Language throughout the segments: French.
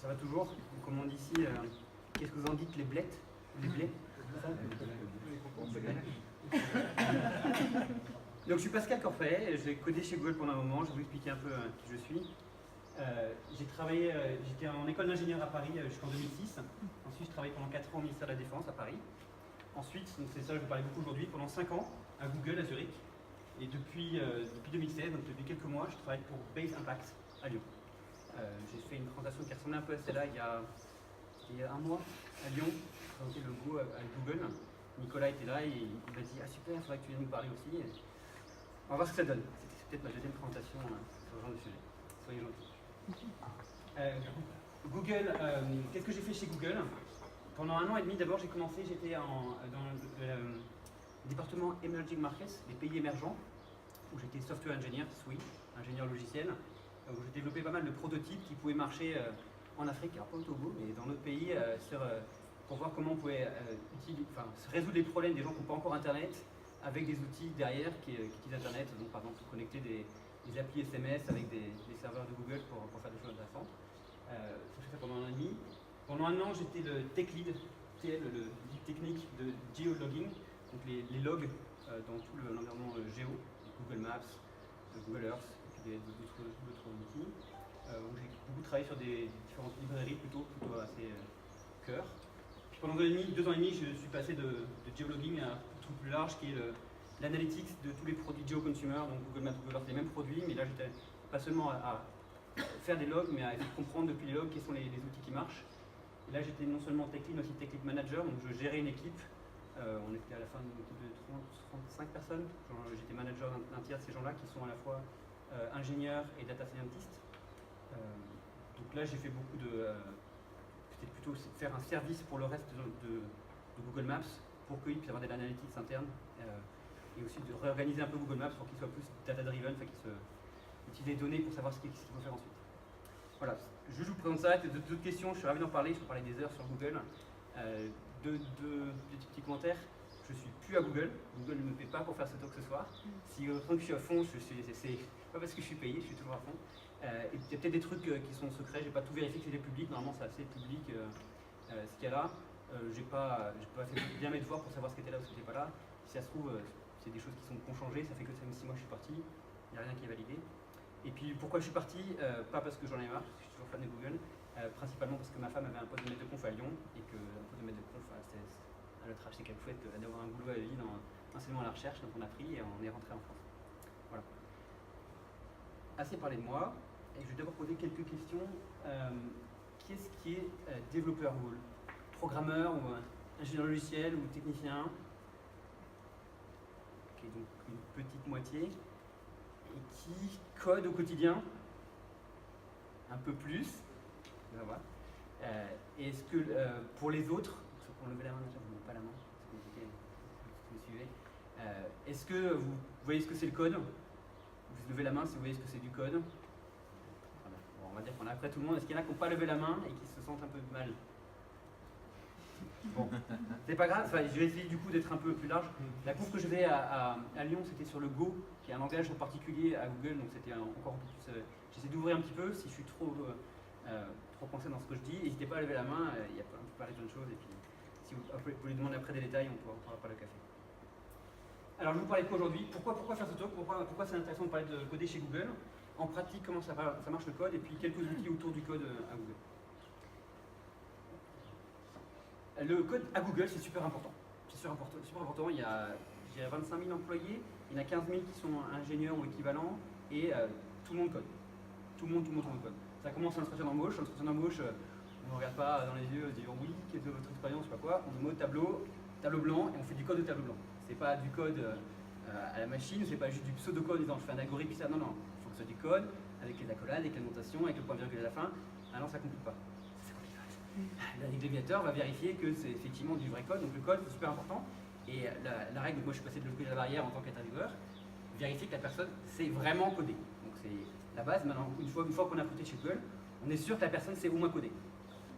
Ça va toujours. Comme on dit ici, qu'est-ce que vous en dites, les blettes? Les blés? Donc je suis Pascal Corfait, j'ai codé chez Google pendant un moment, je vais vous expliquer un peu qui je suis. J'ai travaillé, j'étais en école d'ingénieur à Paris jusqu'en 2006. Ensuite, je travaillais pendant 4 ans au ministère de la Défense à Paris. Ensuite, c'est ça, je vais parler beaucoup aujourd'hui, pendant 5 ans à Google à Zurich. Et depuis 2016, donc depuis quelques mois, je travaille pour Base Impact à Lyon. J'ai fait une présentation qui ressemblait un peu à celle-là il y a un mois à Lyon. J'ai présenté le Go avec Google. Nicolas était là et il m'a dit ah super, il faudrait que tu viennes nous parler aussi. On va voir ce que ça donne. C'est peut-être ma deuxième présentation sur ce genre de sujet. Soyez gentils. Google, qu'est-ce que j'ai fait chez Google? Pendant 1 an et demi, d'abord j'ai commencé, j'étais dans le département Emerging Markets, les pays émergents, où j'étais software engineer, SWE, ingénieur logiciel, où j'ai développé pas mal de prototypes qui pouvaient marcher en Afrique, alors pas au Togo, mais dans d'autres pays, pour voir comment on pouvait résoudre les problèmes des gens qui n'ont pas encore Internet, avec des outils derrière qui utilisent Internet, donc par exemple connecter des applis SMS avec des serveurs de Google pour faire des choses intéressantes. J'ai fait ça pendant 1 an et demi. Pendant 1 an, j'étais le tech lead, TL, le lead technique de geologging, donc les logs dans tout l'environnement géo, Google Maps, Google Earth, et puis d'autres outils. Où j'ai beaucoup travaillé sur des différentes librairies plutôt assez cœur. Puis pendant 2 ans et demi, je suis passé de geologging à un truc plus large qui est l'analytics de tous les produits geo-consumer, donc Google Maps, Google Earth, les mêmes produits, mais là j'étais pas seulement à faire des logs, mais à essayer de comprendre depuis les logs quels sont les outils qui marchent. Et là j'étais non seulement tech lead, mais aussi tech lead manager, donc je gérais une équipe. On était à la fin d'une équipe de 35 personnes. J'étais manager d'un tiers de ces gens-là qui sont à la fois ingénieurs et data scientists. Donc là j'ai fait beaucoup c'était plutôt faire un service pour le reste de Google Maps pour qu'ils puissent avoir de l'analytics interne et aussi de réorganiser un peu Google Maps pour qu'il soit plus data-driven, qu'il utilise les données pour savoir ce qu'il faut faire ensuite. Voilà, je vous présente ça. D'autres questions, je suis ravi d'en parler, je peux parler des heures sur Google. Deux petits commentaires. Je ne suis plus à Google. Google ne me paie pas pour faire ce talk ce soir. Si tant que je suis à fond, c'est pas parce que je suis payé, je suis toujours à fond. Il y a peut-être des trucs qui sont secrets, je n'ai pas tout vérifié que c'était public. Normalement, c'est assez public ce qu'il y a là. J'ai pas fait bien mes devoirs pour savoir ce qui était là ou ce qui n'était pas là. Si ça se trouve, c'est des choses qui ont changé. Ça fait que 6 mois que je suis parti. Il n'y a rien qui est validé. Et puis pourquoi je suis parti? Pas parce que j'en ai marre, parce que je suis toujours fan de Google. Principalement parce que ma femme avait un poste de maître de conf à Lyon et qu'un poste de maître de conf, à notre âge, c'est qu'elle pouvait d'avoir un boulot à Lille dans l'enseignement à la recherche, donc on a pris et on est rentré en France. Voilà. Assez parlé de moi, et je vais d'abord poser quelques questions. Qu'est-ce qui est développeur Google? Programmeur ou ingénieur logiciel ou technicien? Ok, donc une petite moitié. Et qui code au quotidien? Un peu plus. Voilà. Est-ce que pour les autres, pour lever la main, je ne vous mets pas la main, c'est compliqué, vous me suivez. Est-ce que vous voyez ce que c'est le code? Vous levez la main si vous voyez ce que c'est du code. Bon, on va dire qu'on a après tout le monde. Est-ce qu'il y en a qui n'ont pas levé la main et qui se sentent un peu mal? Bon, c'est pas grave, je vais essayer du coup d'être un peu plus large. La course que je vais à Lyon, c'était sur le Go, qui est un langage en particulier à Google, donc c'était encore un peu plus. J'essaie d'ouvrir un petit peu si je suis trop coincé dans ce que je dis. N'hésitez pas à lever la main, on peut parler de plein de choses, et puis si vous pouvez lui demander après des détails, on pourra parler au café. Alors je vais vous parler de quoi aujourd'hui? Pourquoi faire ce talk? Pourquoi c'est intéressant de parler de coder chez Google? En pratique, comment ça marche le code, et puis quelques outils autour du code à Google. Le code à Google, c'est super important. C'est super important. Il y a 25 000 employés, il y en a 15 000 qui sont ingénieurs ou équivalents, et tout le monde code. Tout le monde code. Ça commence à l'entretien d'embauche. L'entretien d'embauche, on ne regarde pas dans les yeux, on se dit oui, quelle est votre expérience, je sais pas quoi. On nous met au tableau blanc, et on fait du code de tableau blanc. C'est pas du code à la machine, c'est pas juste du pseudo-code en disant je fais un algorithme, puis ça. Non, il faut que ce soit du code, avec les accolades, avec la notation, avec le point virgule à la fin. Ah non, ça ne complique pas. L'agrégateur va vérifier que c'est effectivement du vrai code, donc le code c'est super important. Et la règle, moi je suis passé de l'autre côté de la barrière en tant qu'intervieweur, vérifier que la personne sait vraiment coder. Donc c'est la base. Maintenant, une fois qu'on a recruté chez Google, on est sûr que la personne sait au moins coder.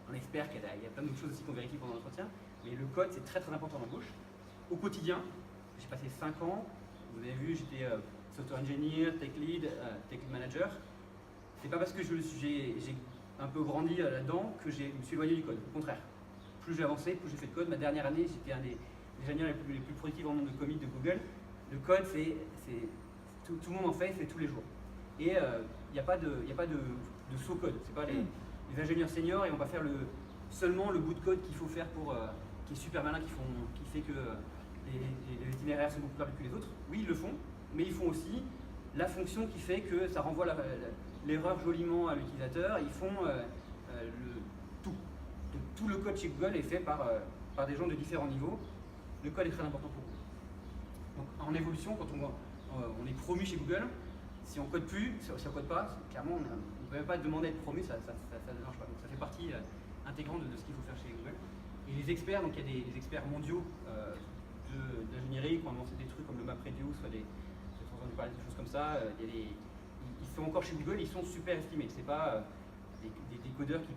On espère qu'il y a plein d'autres choses aussi qu'on vérifie pendant l'entretien, mais le code c'est très important en embauche. Au quotidien, j'ai passé 5 ans, vous avez vu, j'étais software engineer, tech lead manager. C'est pas parce que j'ai un peu grandi là-dedans que je me suis éloigné du code. Au contraire, plus j'ai avancé, plus j'ai fait de code. Ma dernière année, j'étais un des ingénieurs les plus productifs en nombre de commits de Google. Le code, tout le monde en fait tous les jours. Et il n'y a pas de saut code. C'est pas les ingénieurs seniors et on va faire seulement le bout de code qu'il faut faire qui est super malin, qui fait que les itinéraires sont beaucoup plus rapides que les autres. Oui, ils le font, mais ils font aussi la fonction qui fait que ça renvoie l'erreur joliment à l'utilisateur. Ils font tout. Donc, tout le code chez Google est fait par des gens de différents niveaux. Le code est très important pour vous. Donc, en évolution, quand on est promu chez Google, si on code plus, si on code pas, clairement, on ne peut même pas demander à être promu, ça ne marche pas. Donc, ça fait partie intégrante de ce qu'il faut faire chez Google. Et les experts, donc il y a des experts mondiaux d'ingénierie qui ont lancé des trucs comme le MapReduce, soit des choses comme ça. Ils sont encore chez Google, ils sont super estimés. C'est pas des codeurs des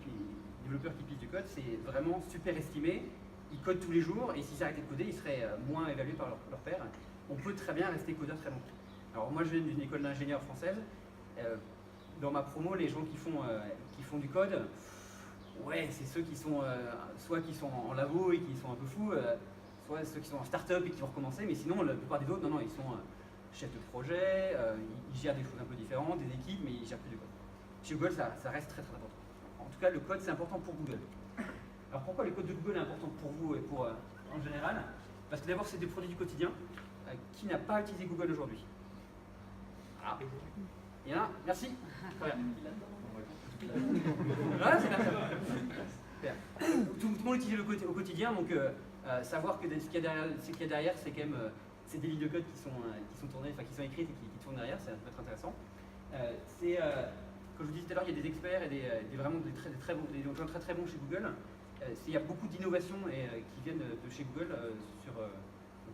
développeurs qui pissent du code, c'est vraiment super estimé. Ils codent tous les jours et s'ils arrêtaient de coder, ils seraient moins évalués par leur pairs. On peut très bien rester codeur très longtemps. Alors moi, je viens d'une école d'ingénieurs française. Dans ma promo, les gens qui font du code, ouais, c'est ceux qui sont soit qui sont en labo et qui sont un peu fous, soit ceux qui sont en start-up et qui vont recommencer, mais sinon, la plupart des autres, non, ils sont chefs de projet, ils gèrent des choses un peu différentes, des équipes, mais ils gèrent plus du code. Chez Google, ça reste très très important. En tout cas, le code, c'est important pour Google. Alors pourquoi le code de Google est important pour vous et pour en général? Parce que d'abord, c'est des produits du quotidien. Qui n'a pas utilisé Google aujourd'hui? Ah, il y en a, merci. Très bien. Voilà, c'est bien. Tout le monde utilise au quotidien, donc savoir que ce qu'il y a derrière, c'est quand même c'est des lignes de code qui sont tournées, enfin qui sont écrites et qui tournent derrière, ça peut être intéressant. Comme je vous disais tout à l'heure, il y a des experts et vraiment des gens très très bons chez Google. Il y a beaucoup d'innovations qui viennent de chez Google.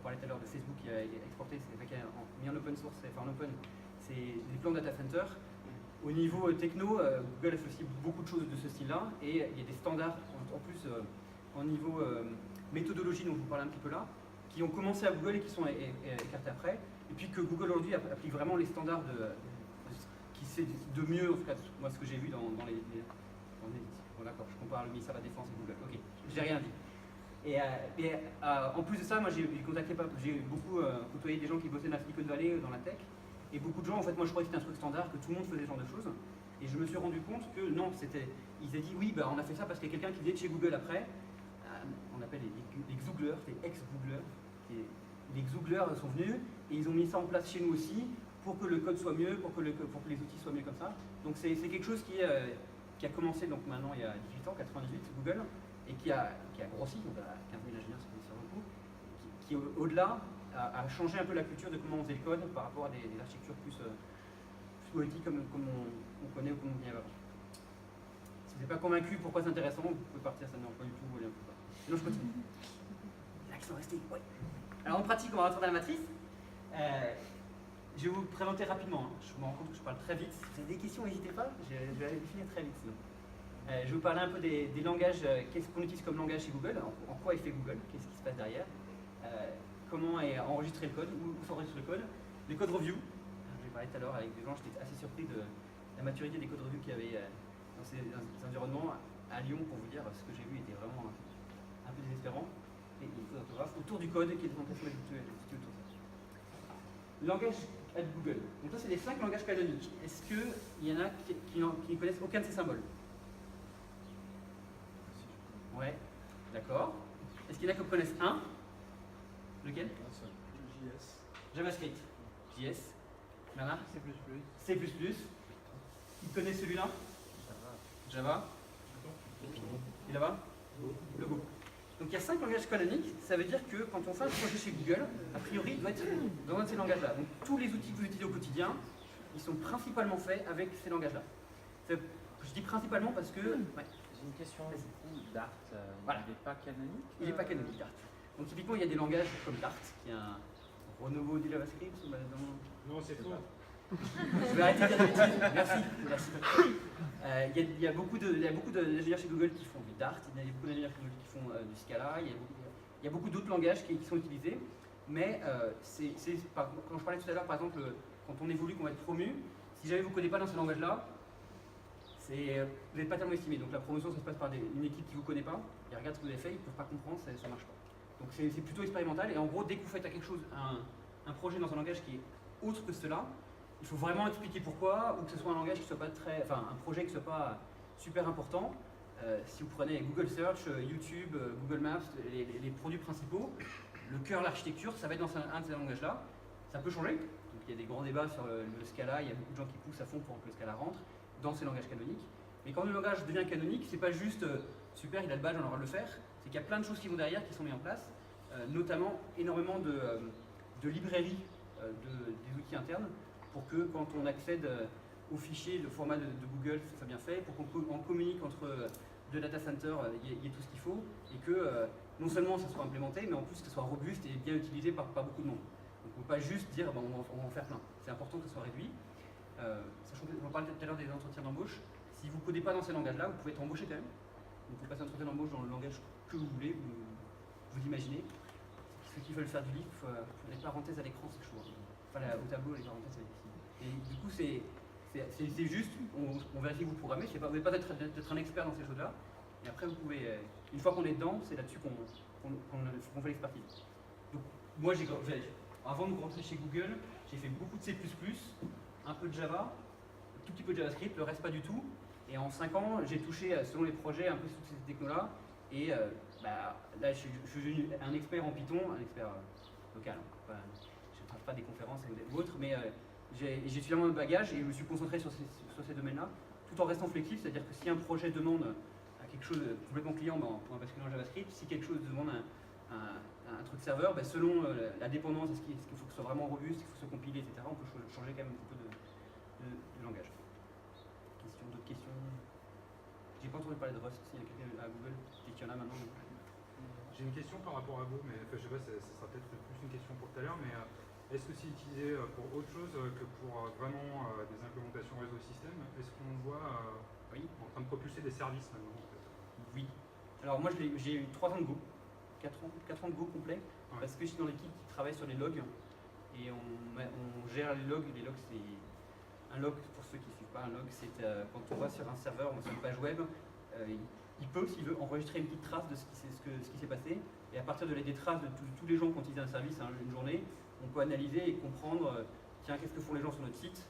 On parlait tout à l'heure de Facebook qui a exporté, qui a mis en open source, enfin en open, c'est des plans data center. Au niveau techno, Google a fait aussi beaucoup de choses de ce style-là, et il y a des standards en plus au niveau méthodologie dont je vous parlais un petit peu là, qui ont commencé à Google et qui sont écartés après, et puis que Google aujourd'hui applique vraiment les standards qui c'est de mieux, en tout cas moi ce que j'ai vu dans les bon d'accord, je compare le ministère de la Défense et Google, ok, j'ai rien dit. Et en plus de ça, moi j'ai beaucoup côtoyé des gens qui bossaient dans la Silicon Valley, dans la tech, et beaucoup de gens, en fait, moi je croyais que c'était un truc standard, que tout le monde faisait ce genre de choses, et je me suis rendu compte que non, ils avaient dit oui, bah, on a fait ça parce qu'il y a quelqu'un qui venait de chez Google après, on appelle les Xooglers, les ex-Googlers, les Xooglers sont venus, et ils ont mis ça en place chez nous aussi, pour que le code soit mieux, pour que les outils soient mieux comme ça. Donc c'est quelque chose qui a commencé donc maintenant il y a 18 ans, 98, Google, et qui a grossi, donc à 15 000 ingénieurs, c'est beaucoup, qui au-delà a changé un peu la culture de comment on faisait le code par rapport à des architectures plus politiques comme on connaît ou comme on vient avant. Si vous n'êtes pas convaincu pourquoi c'est intéressant, vous pouvez partir, ça ne pas du tout, vous voulez un peu pas. Sinon je continue. Là, ils sont restés, ouais. Alors en pratique, on va rentrer dans la matrice. Je vais vous présenter rapidement, hein. Je me rends compte que je parle très vite. Si vous avez des questions, n'hésitez pas, je vais aller définir très vite sinon. Je vais vous parler un peu des langages, qu'est-ce qu'on utilise comme langage chez Google, en quoi il fait Google, qu'est-ce qui se passe derrière, comment est enregistré le code, où s'enregistre le code, les code reviews. J'ai parlé tout à l'heure avec des gens, j'étais assez surpris de la maturité des code reviews qu'il y avait dans ces environnements. À Lyon, pour vous dire, ce que j'ai vu était vraiment un peu désespérant. Et il faut d'orthographe autour du code qui est présentation des autour de ça. Langage à Google. Donc ça, c'est les 5 langages canoniques. Est-ce qu'il y en a qui ne connaissent aucun de ces symboles? Ouais, d'accord. Est-ce qu'il y en a qui connaissent un? Lequel? JS. JavaScript. JS. Bernard? C++. C++. Qui connaît celui-là? Java. Et là-bas? Le Go. Donc il y a 5 langages canoniques. Ça veut dire que quand on fait un projet chez Google, a priori, il doit être dans un de ces langages-là. Donc tous les outils que vous utilisez au quotidien, ils sont principalement faits avec ces langages-là. Je dis principalement parce que... Ouais. J'ai une question du coup, Dart, voilà. Il n'est pas canonique? Il n'est pas canonique, Dart. Donc typiquement, il y a des langages comme Dart, qui est un renouveau du JavaScript. Non, c'est faux. Je vais arrêter de dire des bêtises. Merci. Il y a beaucoup d'ingénieurs chez Google qui font du Dart, il y a beaucoup d'ingénieurs chez Google qui font du Scala, il y a beaucoup d'autres langages qui sont utilisés, mais quand je parlais tout à l'heure, par exemple, quand on évolue, qu'on va être promu, si jamais vous ne codez pas dans ce langage-là, vous n'êtes pas tellement estimé. Donc la promotion, ça se passe par une équipe qui ne vous connaît pas. Ils regardent ce que vous avez fait, ils ne peuvent pas comprendre, ça ne marche pas. Donc c'est plutôt expérimental. Et en gros, dès que vous faites quelque chose, un projet dans un langage qui est autre que cela, il faut vraiment expliquer pourquoi, ou que ce soit un langage qui soit pas très, enfin un projet qui soit pas super important. Si vous prenez Google Search, YouTube, Google Maps, les produits principaux, le cœur, l'architecture, ça va être dans un de ces langages-là. Ça peut changer. Donc il y a des grands débats sur le Scala. Il y a beaucoup de gens qui poussent à fond pour que le Scala rentre dans ces langages canoniques. Mais quand le langage devient canonique, c'est pas juste super, il a le badge, on a le droit de le faire. C'est qu'il y a plein de choses qui vont derrière, qui sont mises en place, notamment énormément de librairies des outils internes pour que quand on accède aux fichiers, le format de Google, ça soit bien fait, pour qu'on communique entre deux data centers, il y ait tout ce qu'il faut, et que non seulement ça soit implémenté, mais en plus que ça soit robuste et bien utilisé par beaucoup de monde. Donc on ne peut pas juste dire on va en faire plein. C'est important que ça soit réduit. Sachant que on parlait tout à l'heure des entretiens d'embauche, si vous ne codez pas dans ces langages-là, vous pouvez être embauché quand même. Donc vous passez un entretien d'embauche dans le langage que vous voulez, vous imaginez. Ceux qui veulent faire du livre, les parenthèses à l'écran, c'est chaud. Enfin, au tableau, les parenthèses, c'est difficile. Et du coup, c'est juste, on vérifie que vous programmez, vous n'avez pas d'être un expert dans ces choses-là. Et après, vous pouvez, une fois qu'on est dedans, c'est là-dessus qu'on fait l'expertise. Donc, moi, avant de rentrer chez Google, j'ai fait beaucoup de C++, un peu de Java, un tout petit peu de JavaScript, le reste pas du tout. Et en 5 ans, j'ai touché, selon les projets, un peu toutes ces technos-là. Et là, je suis devenu un expert en Python, un expert local. Je ne trace pas des conférences ou autres, mais j'ai suffisamment de bagages et je me suis concentré sur ces domaines-là, tout en restant flexible, c'est-à-dire que si un projet demande quelque chose de complètement client, on va basculer en JavaScript. Si quelque chose demande un truc serveur, selon la dépendance, est-ce qu'il faut que ce soit vraiment robuste, il faut se compiler, etc., on peut changer quand même un petit peu de langage. D'autres questions? J'ai pas entendu parler de Rust, s'il y a quelqu'un à Google, peut-être qu'il y en a maintenant. J'ai une question par rapport à vous, mais je sais pas, ça sera peut-être plus une question pour tout à l'heure, mais est-ce que c'est utilisé pour autre chose que pour vraiment des implémentations réseau système? Est-ce qu'on voit en train de propulser des services maintenant en fait? Oui. Alors moi j'ai eu 3 ans de Go, 4 ans de Go complet, parce que je suis dans l'équipe qui travaille sur les logs, et on gère les logs. Les logs, c'est un log, pour ceux qui ne suivent pas, un log, c'est quand on va sur un serveur ou sur une page web, il peut, s'il veut, enregistrer une petite trace de ce qui s'est passé, et à partir de des traces de tous les gens qui ont utilisé un service une journée, on peut analyser et comprendre, tiens, qu'est-ce que font les gens sur notre site,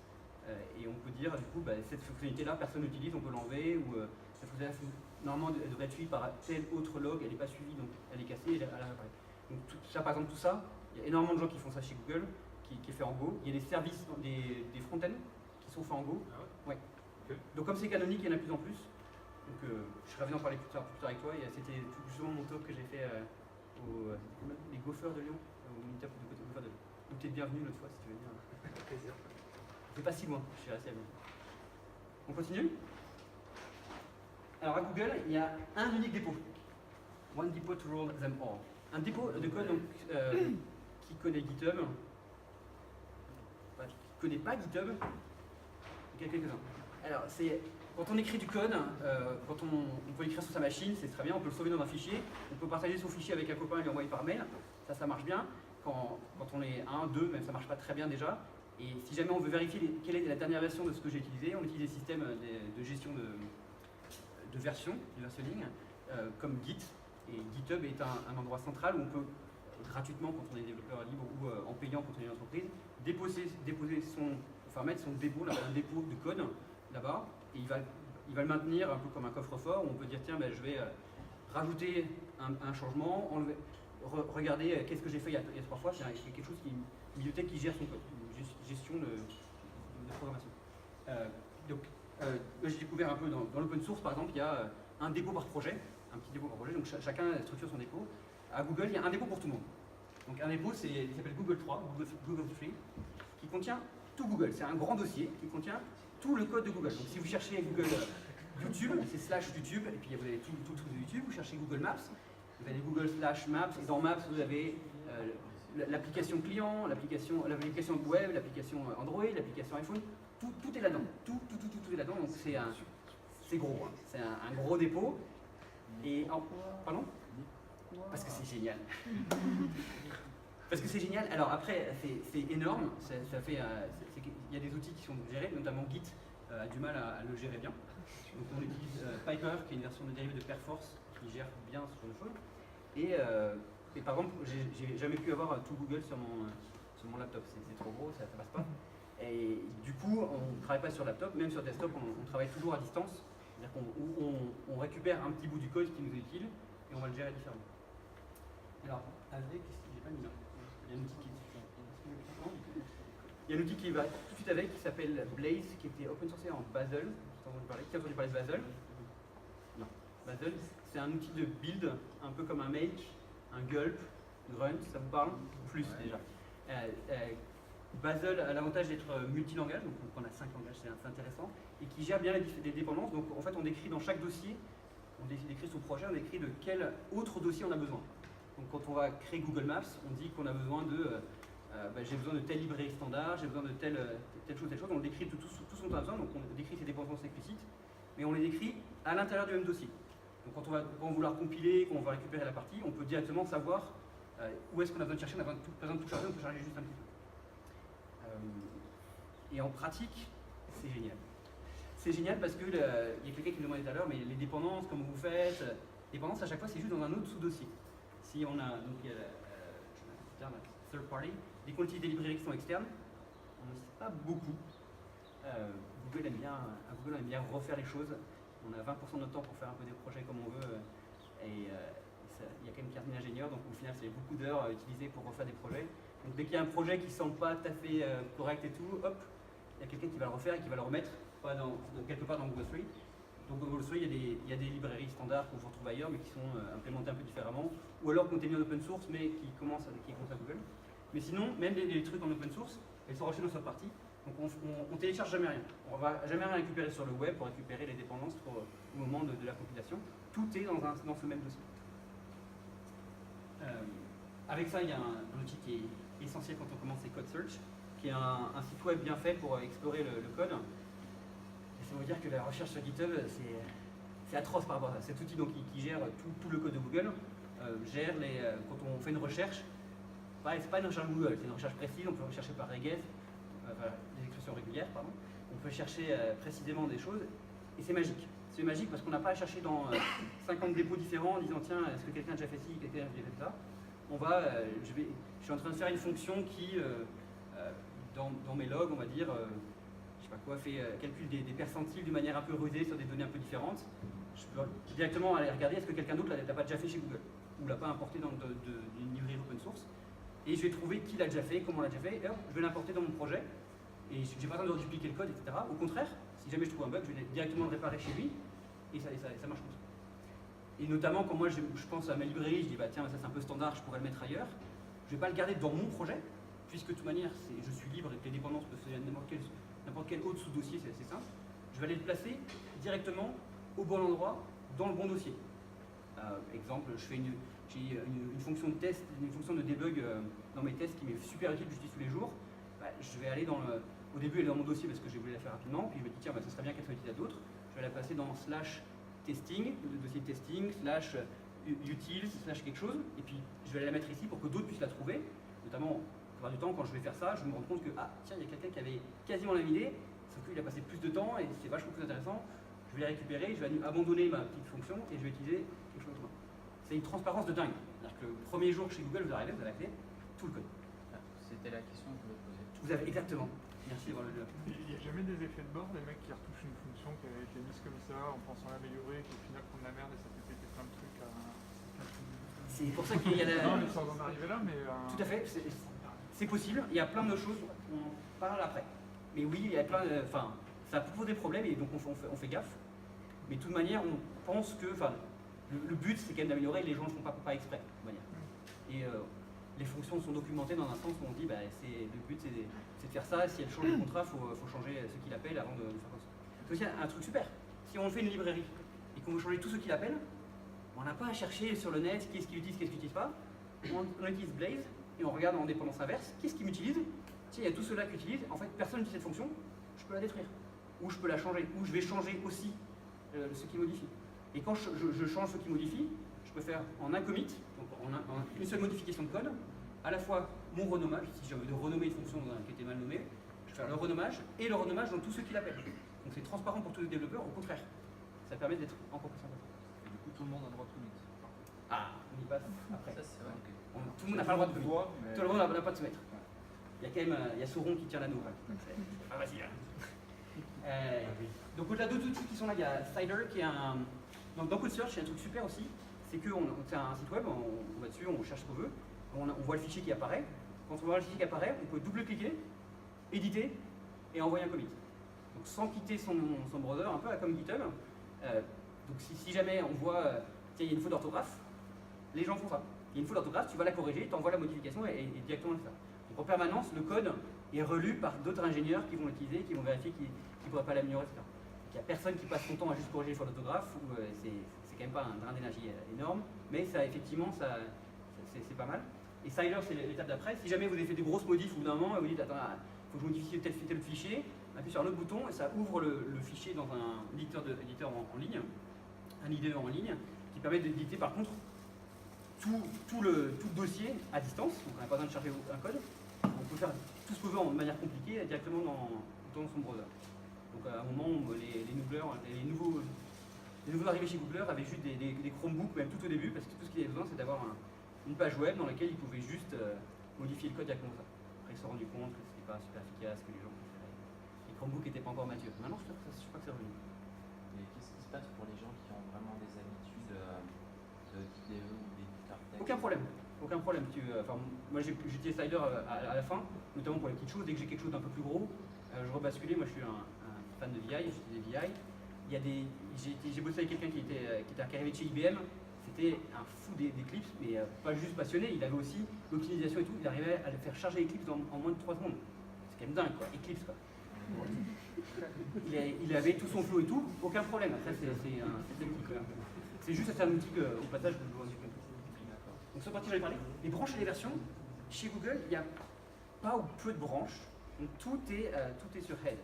et on peut dire, du coup, cette fonctionnalité-là, personne n'utilise, on peut l'enlever, ou cette fonctionnalité, normalement, elle devrait être suivie par tel autre log, elle n'est pas suivie, donc elle est cassée, elle apparaît. Donc ça, par exemple, tout ça, il y a énormément de gens qui font ça chez Google, qui est fait en Go. Il y a des services, des front-end qui sont faits en Go. Ah ouais? Ouais. Okay. Donc comme c'est canonique, il y en a de plus en plus. Donc je serais venu en parler plus tard avec toi. C'était justement mon talk que j'ai fait les Gophers de Lyon, au meetup de côté Gophers de Lyon. Donc tu es bienvenu l'autre fois si tu veux venir. Avec plaisir. C'est pas si loin, je suis resté à Lyon. On continue? Alors à Google, il y a un unique dépôt. One depot to rule them all. Un dépôt de code donc, qui connaît GitHub. Qui ne connaît pas GitHub, il y a quelques-uns. Alors, quand on écrit du code, quand on peut l'écrire sur sa machine, c'est très bien, on peut le sauver dans un fichier, on peut partager son fichier avec un copain et l'envoyer par mail, ça marche bien. Quand on est 1, 2, même ça marche pas très bien déjà. Et si jamais on veut vérifier quelle est la dernière version de ce que j'ai utilisé, on utilise des systèmes de gestion de version, du versionning, comme Git. Et GitHub est un endroit central où on peut gratuitement, quand on est développeur libre, ou en payant quand on est une entreprise, mettre son dépôt, un dépôt de code là-bas, et il va le maintenir un peu comme un coffre-fort où on peut dire tiens, je vais rajouter un changement, regarder qu'est-ce que j'ai fait il y a 3 fois, c'est quelque chose une bibliothèque qui gère son code, une gestion de programmation. Donc j'ai découvert un peu dans l'open source par exemple, il y a un dépôt par projet, un petit dépôt par projet, donc chacun structure son dépôt. À Google, il y a un dépôt pour tout le monde. Donc un dépôt, il s'appelle Google 3, Google 3, qui contient tout Google. C'est un grand dossier qui contient tout le code de Google. Donc si vous cherchez Google YouTube, c'est /YouTube, et puis vous avez tout le truc de YouTube. Vous cherchez Google Maps, vous avez Google /Maps, et dans Maps, vous avez l'application client, l'application web, l'application Android, l'application iPhone. Tout est là-dedans. Tout est là-dedans. Donc c'est gros. Hein. C'est un gros dépôt. Et pardon? Parce que c'est génial. Parce que c'est génial. Alors après, c'est énorme. Il y a des outils qui sont gérés, notamment Git a du mal à le gérer bien. Donc on utilise Piper, qui est une version de dérivé de Perforce, qui gère bien ce genre de choses. Et par exemple, j'ai jamais pu avoir tout Google sur mon laptop, c'est trop gros, ça passe pas. Et du coup, on ne travaille pas sur laptop, même sur desktop, on travaille toujours à distance. C'est-à-dire qu'on récupère un petit bout du code qui nous est utile et on va le gérer différemment. Alors, avec, j'ai pas mis là. Il y a un outil il y a un outil qui va tout de suite avec, qui s'appelle Blaze, qui était open sourcé en Bazel. Qui a entendu parler de Bazel? Non. Bazel, c'est un outil de build, un peu comme un make, un gulp, grunt, ça vous parle? Plus déjà. Bazel a l'avantage d'être multilangage, donc on a 5 langages, c'est intéressant, et qui gère bien les dépendances. Donc en fait, on décrit dans chaque dossier, on décrit son projet, on décrit de quel autre dossier on a besoin. Donc quand on va créer Google Maps, on dit qu'on a besoin de j'ai besoin de telle librairie standard, j'ai besoin de telle chose, on décrit tout ce dont on a besoin, donc on décrit ses dépendances explicites, mais on les décrit à l'intérieur du même dossier. Donc quand on va vouloir compiler, quand on va récupérer la partie, on peut directement savoir où est-ce qu'on a besoin de chercher, on n'a pas besoin de tout charger, on peut charger juste un petit peu. Et en pratique, c'est génial. C'est génial parce qu'il y a quelqu'un qui me demandait tout à l'heure, mais les dépendances, comment vous faites? Dépendances, à chaque fois, c'est juste dans un autre sous-dossier. Si on a, donc il y a third party, dès qu'on utilise des librairies qui sont externes, on ne sait pas beaucoup. Google aime bien refaire les choses. On a 20% de notre temps pour faire un peu des projets comme on veut. Il y a quand même une carte d'ingénieur, donc au final, c'est beaucoup d'heures utilisées pour refaire des projets. Donc dès qu'il y a un projet qui ne semble pas tout à fait correct et tout, hop, il y a quelqu'un qui va le refaire et qui va le remettre quelque part dans Google Street. Donc Google Street, il y a des librairies standards qu'on retrouve ailleurs, mais qui sont implémentées un peu différemment, ou alors contenues en open source, mais qui commencent à Google. Mais sinon, même les trucs en open source, elles sont rachetées dans cette partie. Donc on télécharge jamais rien. On ne va jamais rien récupérer sur le web pour récupérer les dépendances au moment de la compilation. Tout est dans ce même dossier. Avec ça, il y a un outil qui est essentiel quand on commence, c'est Code Search, qui est un site web bien fait pour explorer le code. Et ça veut dire que la recherche sur GitHub, c'est atroce par rapport à ça. Cet outil donc, qui gère tout le code de Google, quand on fait une recherche, c'est pas une recherche Google, c'est une recherche précise, on peut rechercher par regex, des expressions régulières, pardon. On peut chercher précisément des choses, et c'est magique. C'est magique parce qu'on n'a pas à chercher dans 50 dépôts différents en disant tiens, est-ce que quelqu'un a déjà fait ci, quelqu'un a déjà fait ça. Je suis en train de faire une fonction qui, dans mes logs, on va dire, je sais pas quoi, calcule des percentiles d'une manière un peu rusée sur des données un peu différentes. Je peux directement aller regarder est-ce que quelqu'un d'autre l'a pas déjà fait chez Google ou l'a pas importé d'une librairie open source. Et je vais trouver qui l'a déjà fait, comment on l'a déjà fait, et je vais l'importer dans mon projet. Et je n'ai pas besoin de dupliquer le code, etc. Au contraire, si jamais je trouve un bug, je vais directement le réparer chez lui, et ça marche comme ça. Et notamment, quand moi je pense à ma librairie, je dis bah tiens, ça c'est un peu standard, je pourrais le mettre ailleurs. Je ne vais pas le garder dans mon projet, puisque de toute manière, je suis libre et que les dépendances peuvent se faire n'importe quel autre sous-dossier, c'est assez simple. Je vais aller le placer directement au bon endroit, dans le bon dossier. Exemple, j'ai une fonction de test, une fonction de debug dans mes tests qui m'est super utile, que j'utilise tous les jours. Je vais aller au début, elle est dans mon dossier parce que j'ai voulu la faire rapidement, puis je me dis tiens, ça serait bien qu'elle soit utilisée à d'autres. Je vais la passer dans /testing, le dossier testing, /utils, quelque chose, et puis je vais la mettre ici pour que d'autres puissent la trouver. Notamment, la plupart du temps, quand je vais faire ça, je me rends compte que tiens, il y a quelqu'un qui avait quasiment la même idée, sauf qu'il a passé plus de temps et c'est vachement plus intéressant. Je vais la récupérer, je vais abandonner ma petite fonction et je vais utiliser quelque chose d'autre. C'est une transparence de dingue. C'est-à-dire que le premier jour chez Google, vous arrivez, vous avez la clé, tout le code. C'était la question que je voulais poser. Vous avez exactement. Merci d'avoir le. Il n'y a jamais des effets de bord, des mecs qui retouchent une fonction qui avait été mise comme ça en pensant l'améliorer, qui au final prend de la merde et ça fait péter plein de trucs à. C'est pour ça qu'il y a la. Non, mais sans en arriver là, mais. Tout à fait, c'est possible. Il y a plein de choses, on parle après. Mais oui, il y a plein de. Enfin, ça pose des problèmes et donc on fait gaffe. Mais de toute manière, on pense que. Enfin, le but, c'est quand même d'améliorer, les gens ne le font pas exprès, de toute manière. Et les fonctions sont documentées dans un sens où on dit le but c'est de faire ça, si elle change de contrat, il faut changer ce qu'il appelle avant de faire comme ça. C'est aussi un truc super. Si on fait une librairie et qu'on veut changer tout ce qu'il appelle, on n'a pas à chercher sur le net qu'est-ce qu'il utilise, qu'est-ce qu'il n'utilise pas. On utilise Blaze et on regarde en dépendance inverse, qu'est-ce qu'il m'utilise. Tiens, il y a tout cela qui utilise, en fait personne n'utilise cette fonction, je peux la détruire. Ou je peux la changer, ou je vais changer aussi ce qui modifie. Et quand je change ce qui modifie, je peux faire en un commit, donc en une seule modification de code, à la fois mon renommage, si j'ai envie de renommer une fonction qui était mal nommée, je vais faire le renommage et le renommage dans tout ce qu'il appelle. Donc c'est transparent pour tous les développeurs, au contraire. Ça permet d'être encore plus sympathique. Et du coup, tout le monde a le droit de commit. Ah, on y passe après. Ça, c'est vrai. Tout le monde n'a pas le droit de commit. Tout le monde n'a pas de se mettre. Il y a quand même Sauron qui tient l'anneau. C'est pas facile. Donc au-delà d'autres outils qui sont là, il y a Cider qui est un... Donc dans CodeSearch, il y a un truc super aussi, c'est que c'est un site web, on va dessus, on cherche ce qu'on veut, on voit le fichier qui apparaît. Quand on voit le fichier qui apparaît, on peut double-cliquer, éditer et envoyer un commit. Donc sans quitter son browser, un peu comme GitHub. Donc si jamais on voit, tiens, il y a une faute d'orthographe, les gens font ça. Il y a une faute d'orthographe, tu vas la corriger, tu envoies la modification et directement ça. Donc en permanence, le code est relu par d'autres ingénieurs qui vont l'utiliser, qui vont vérifier qu'ils ne pourraient pas l'améliorer, etc. Donc il n'y a personne qui passe son temps à juste corriger les fautes d'orthographe, c'est quand même pas un drain d'énergie énorme, mais ça effectivement, c'est pas mal. Et Cider, c'est l'étape d'après. Si jamais vous avez fait des grosses modifs au bout d'un moment et vous dites, attends, il faut que je modifie tel fichier, on appuie sur un autre bouton et ça ouvre le fichier dans un éditeur en ligne, un IDE en ligne, qui permet d'éditer par contre tout le dossier à distance, donc on n'a pas besoin de charger un code. On peut faire tout ce qu'on veut en manière compliquée directement dans son browser. Donc à un moment, les nouveaux arrivés chez Googler avaient juste des Chromebooks, même tout au début, parce que tout ce qu'ils avaient besoin, c'est d'avoir une page web dans laquelle ils pouvaient juste modifier le code directement ça. Après, ils se sont rendus compte que c'était pas super efficace, que les gens préféraient. Les Chromebooks n'étaient pas encore matures. Maintenant, je crois que c'est revenu. Et qu'est-ce qui se passe pour les gens qui ont vraiment des habitudes d'IDE ou d'éditeur texte? Aucun problème. Aucun problème. Moi, j'ai utilisé Cider à la fin, notamment pour les petites choses. Dès que j'ai quelque chose d'un peu plus gros, je rebasculais. Moi, je suis un fan de VI, j'utilise VI. J'ai bossé avec quelqu'un qui arrivé de chez IBM. C'était un fou d'Eclipse, mais pas juste passionné. Il avait aussi l'optimisation et tout. Il arrivait à le faire charger Eclipse en moins de 3 secondes. C'est quand même dingue, quoi. Eclipse, quoi. Il avait tout son flow et tout, aucun problème. Après, c'est juste un outil au passage que je vous indique. Donc, sur partie, j'avais parlé. Les branches et les versions, chez Google, il n'y a pas ou peu de branches. Donc, tout est sur Head.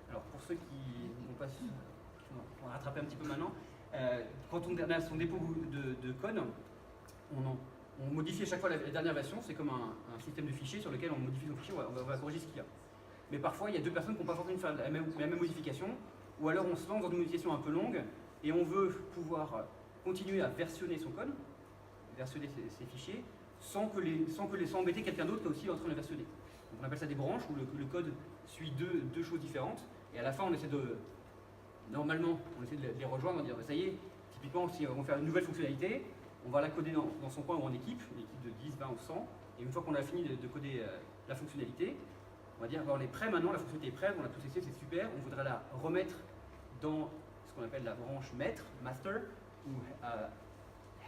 Alors, pour ceux qui n'ont pas su, on va rattraper un petit peu maintenant. Quand on a son dépôt de code, on modifie à chaque fois la dernière version. C'est comme un système de fichiers sur lequel on modifie son fichier, on va corriger ce qu'il y a. Mais parfois, il y a deux personnes qui n'ont pas forcément faire la même modification, ou alors on se lance dans une modification un peu longue et on veut pouvoir continuer à versionner son code, versionner ses fichiers, sans embêter quelqu'un d'autre qui est aussi en train de le versionner. Donc on appelle ça des branches où le code suit deux choses différentes, et à la fin, normalement, on essaie de les rejoindre, on va dire, ça y est, typiquement, si on veut faire une nouvelle fonctionnalité, on va la coder dans son coin ou en équipe, une équipe de 10, 20 ou 100, et une fois qu'on a fini de coder la fonctionnalité, on va dire, on est prêt maintenant, la fonctionnalité est prête, on a tout essayé, c'est super, on voudrait la remettre dans ce qu'on appelle la branche maître, master, ou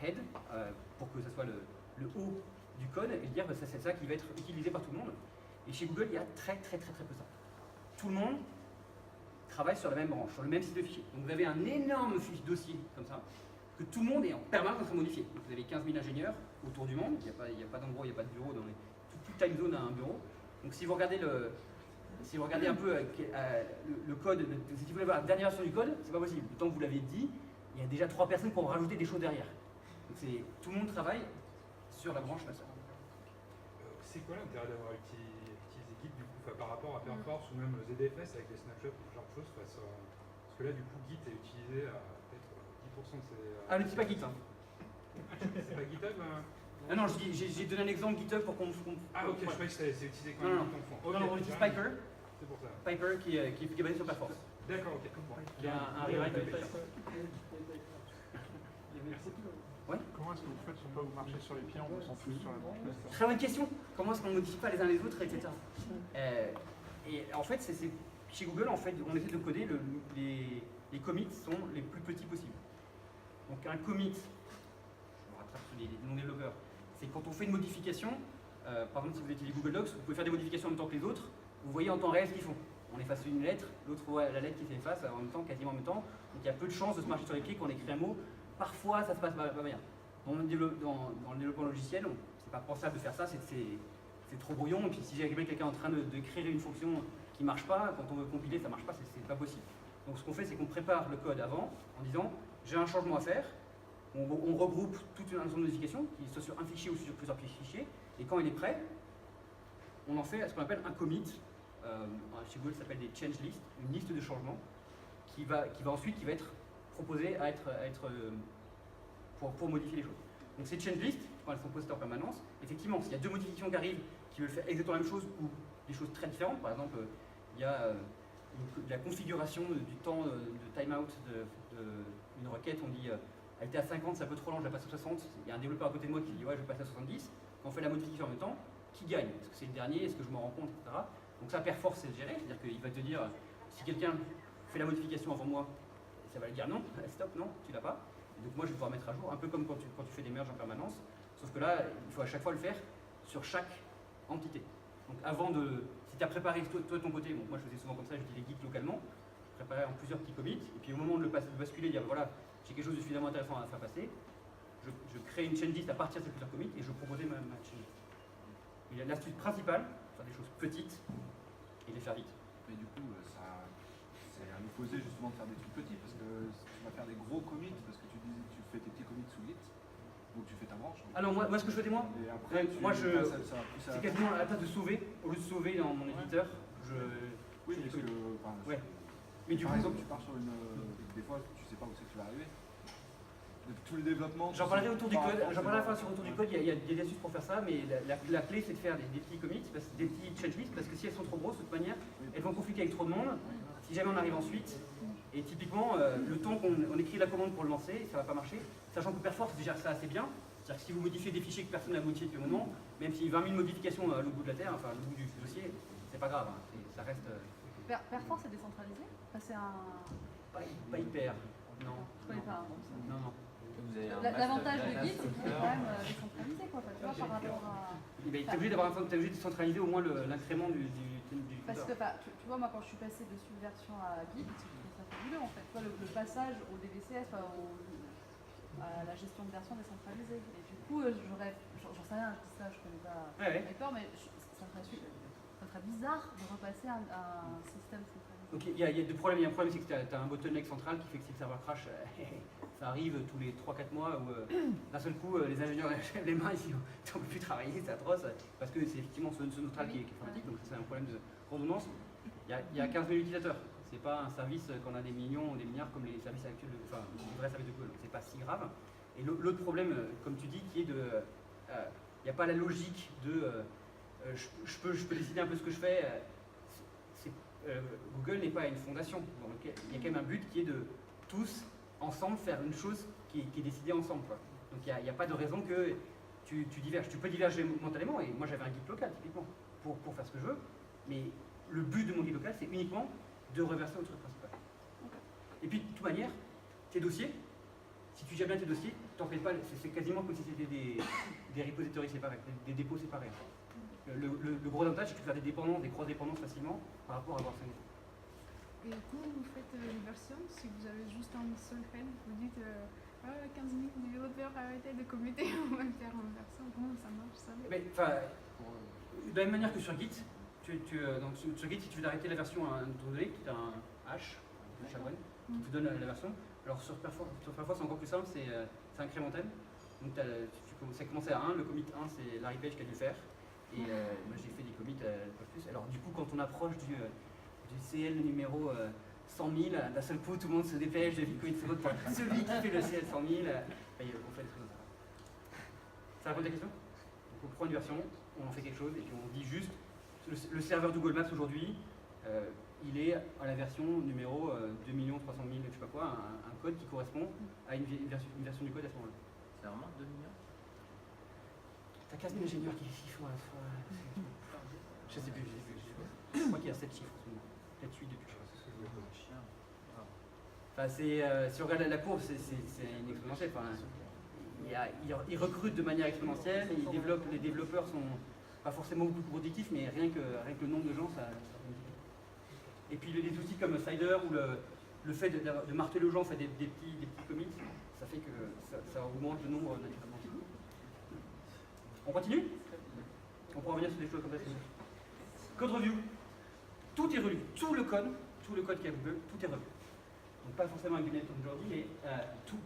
head, pour que ce soit le haut du code, et dire que c'est ça qui va être utilisé par tout le monde. Et chez Google, il y a très peu ça. Tout le monde travaille sur la même branche, sur le même site de fichier. Donc vous avez un énorme dossier comme ça, que tout le monde est en permanence en train de modifier. Donc vous avez 15 000 ingénieurs autour du monde, il n'y a pas d'endroit, il n'y a pas de bureau, toute time zone a un bureau. Donc si vous regardez un peu le code, si vous voulez voir la dernière version du code, c'est pas possible. Le temps que vous l'avez dit, il y a déjà 3 personnes qui ont rajouté des choses derrière. Donc tout le monde travaille sur la branche master. C'est quoi l'intérêt d'avoir utilisé Git du coup par rapport à Perforce ou même ZFS avec des snapshots ou ce genre de choses parce que là du coup Git est utilisé à peut-être 10% de ses... Ah, n'utilise pas Git. Hein. C'est pas GitHub Ah non, j'ai donné un exemple GitHub pour qu'on... Ah ok, je croyais que c'est utilisé quand même en fond. Non, on utilise Piper. C'est pour ça. Piper qui est basé sur Perforce. D'accord, ok. Il y a un rewrite de Piper. Ouais. Comment est-ce que vous faites pour pas vous marcher sur les pieds en vous s'en fout sur la branche master? Très bonne question. Comment est-ce qu'on ne modifie pas les uns les autres, etc. Et en fait, chez Google, en fait, on essaie de coder les commits sont les plus petits possibles. Donc un commit, je me rattrape sur les non-développeurs, c'est quand on fait une modification, par exemple si vous utilisez Google Docs, vous pouvez faire des modifications en même temps que les autres, vous voyez en temps réel ce qu'ils font. On efface une lettre, l'autre voit la lettre qui s'efface en même temps, quasiment en même temps, donc il y a peu de chances de se marcher sur les pieds quand on écrit un mot. Parfois ça se passe pas bien. Dans le développement logiciel, c'est pas pensable de faire ça, c'est trop brouillon, et puis si j'ai quelqu'un en train de créer une fonction qui ne marche pas, quand on veut compiler ça ne marche pas, c'est pas possible. Donc ce qu'on fait, c'est qu'on prépare le code avant en disant j'ai un changement à faire, on regroupe toute une ensemble de modifications, qui soit sur un fichier ou sur plusieurs fichiers, et quand il est prêt, on en fait ce qu'on appelle un commit. Chez Google, ça s'appelle des change lists, une liste de changements qui va être proposées pour modifier les choses. Donc ces change lists, quand elles sont postées en permanence, effectivement, s'il y a deux modifications qui arrivent qui veulent faire exactement la même chose ou des choses très différentes, par exemple, il y a la configuration du temps de timeout d'une requête, on dit elle était à 50, c'est un peu trop lent, je la passe à 60. Il y a un développeur à côté de moi qui dit ouais, je vais passer à 70. Quand on fait la modification en même temps, qui gagne? Est-ce que c'est le dernier? Est-ce que je m'en rends compte, etc. Donc ça, per force, c'est géré, c'est-à-dire qu'il va te dire si quelqu'un fait la modification avant moi, ça va lui dire non, stop, non, tu l'as pas. Et donc moi, je vais pouvoir mettre à jour, un peu comme quand tu fais des merges en permanence, sauf que là, il faut à chaque fois le faire sur chaque entité. Donc avant de, si tu as préparé toi de ton côté, bon, moi je faisais souvent comme ça, j'utilisais les geeks localement, préparer en plusieurs petits commits, et puis au moment de le basculer, dire voilà, j'ai quelque chose de suffisamment intéressant à faire passer, je crée une change list à partir de ces plusieurs commits et je proposais ma change list. Et l'astuce principale, faire des choses petites et les faire vite. Mais du coup, c'est à l'opposé justement de faire des trucs petits, parce que tu vas faire des gros commits, parce que tu fais tes petits commits sous Git, donc tu fais ta branche. Ah non, moi ce que je faisais moi, et après, c'est quasiment à la place de sauver, au lieu de sauver dans mon éditeur, oui, parce que, ouais. Mais du par coup, exemple, tu pars sur une. Des fois, tu sais pas où c'est que tu vas arriver. Tout le développement. j'en parlerai autour du code, j'en parlerai à la fin sur autour du code, il y a des astuces pour faire ça, mais la clé c'est de faire des petits commits, des petits change lists, parce que si elles sont trop grosses, de toute manière, elles vont conflicter avec trop de monde. Si jamais on arrive ensuite, et typiquement, le temps qu'on écrit la commande pour le lancer, ça va pas marcher, sachant que Perforce gère ça assez bien. C'est-à-dire que si vous modifiez des fichiers que personne n'a modifié depuis un moment, même s'il y a 20 000 modifications à l'autre bout de la Terre, enfin à l'autre bout du dossier, c'est pas grave, hein, ça reste. Perforce est décentralisé? Enfin, c'est un. Pas hyper, non. Je connais pas. Non. L'avantage de Git, c'est qu'il est quand même décentralisé, quoi. Tu vois, par rapport à. T'es obligé de centraliser au moins l'incrément du Parce que tu vois, moi quand je suis passée de subversion à Git, c'est fabuleux en fait. Tu vois, le passage au DVCS, à la gestion de version décentralisée. Et du coup, j'en sais rien, je dis ça, je connais pas Hyper, mais ça serait bizarre de repasser à un système centralisé. Donc il y a deux problèmes. Il y a un problème, c'est que tu as un bottleneck central qui fait que si le serveur crash, ça arrive tous les 3-4 mois où d'un seul coup les ingénieurs lèvent les mains et disent on ne peut plus travailler, c'est atroce, parce que c'est effectivement ce neutral qui est informatique, donc c'est un problème de redondance. Il y a 15 000 utilisateurs. C'est pas un service qu'on a des millions ou des milliards comme les services actuels, enfin les vrais services de Google, donc c'est pas si grave. Et l'autre problème, comme tu dis, qui est de. Il n'y a pas la logique de. Je peux décider un peu ce que je fais. Google n'est pas une fondation. Donc il y a quand même un but qui est de tous, ensemble, faire une chose qui est décidée ensemble, quoi. Donc il n'y a pas de raison que tu diverges. Tu peux diverger momentanément, et moi j'avais un guide local, typiquement, pour faire ce que je veux, mais le but de mon guide local, c'est uniquement de reverser au truc principal. Et puis, de toute manière, tes dossiers, si tu gères bien tes dossiers, t'en fais pas, c'est quasiment comme si c'était des repositories séparés, des dépôts séparés. Le gros avantage, c'est que tu peux faire des dépendances, des grosses dépendances facilement par rapport à avoir 5 dépôts. Et comment vous faites les versions si vous avez juste un seul thread? Vous dites 15 000 développeurs, arrêtez de committer, on va le faire en version. Comment ça marche ça? De la même manière que sur Git, donc sur Git, si tu veux arrêter la version à un moment donné, tu as un hash, un chavoine, qui te donne la version. Alors sur Perforce, c'est encore plus simple, c'est incrémental. Donc ça commence à 1, le commit 1 c'est Larry Page qui a dû faire. Et moi j'ai fait des commits pas plus. Alors du coup quand on approche du CL numéro 100 000, d'un seul coup tout le monde se dépêche de commit ce pour celui qui fait le CL 100 000. On fait des trucs comme ça. Ça répond à ta question? Donc on prend une version, on en fait quelque chose et puis on dit juste le serveur Google Maps aujourd'hui, il est à la version numéro 2 300 000, je sais pas quoi, un code qui correspond à une version du code à ce moment-là. C'est vraiment 2 millions? T'as 15 000 ingénieurs qui font à la fois. Je sais plus. Je crois qu'il y a 7 chiffres en ce moment. Peut-être 8 depuis. Enfin, si on regarde la courbe, c'est une exponentielle. Enfin, ils recrutent de manière exponentielle, les développeurs sont pas forcément beaucoup plus productifs, mais rien que le nombre de gens, ça. Et puis les outils comme Cider ou le fait de marteler aux gens, fait des petits commits, ça fait que ça augmente le nombre naturellement. On continue? On pourra revenir sur des choses comme ça. Code review. Tout est relu. Tout le code qui est à Google, tout est revu. Donc pas forcément avec du net comme aujourd'hui, mais tout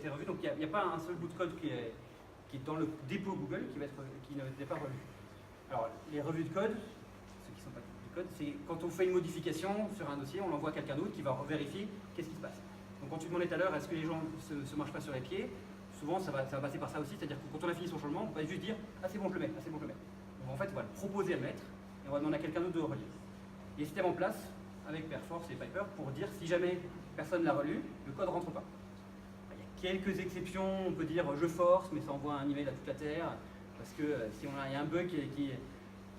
est revu. Donc il n'y a pas un seul bout de code qui est dans le dépôt Google qui n'est pas revu. Alors les revues de code, ceux qui ne sont pas du code, c'est quand on fait une modification sur un dossier, on l'envoie à quelqu'un d'autre qui va vérifier qu'est-ce qui se passe. Donc quand tu demandais tout à l'heure, est-ce que les gens se marchent pas sur les pieds, souvent ça va passer par ça aussi, c'est-à-dire que quand on a fini son changement, on va juste dire ah c'est bon je le mets, ah c'est bon je le mets. Donc en fait on va le proposer à le mettre et on va demander à quelqu'un d'autre de le relire. Il y a un système en place avec Perforce et Piper pour dire si jamais personne ne l'a relu, le code ne rentre pas. Il y a quelques exceptions, on peut dire je force, mais ça envoie un email à toute la terre, parce que si il y a un bug qu'il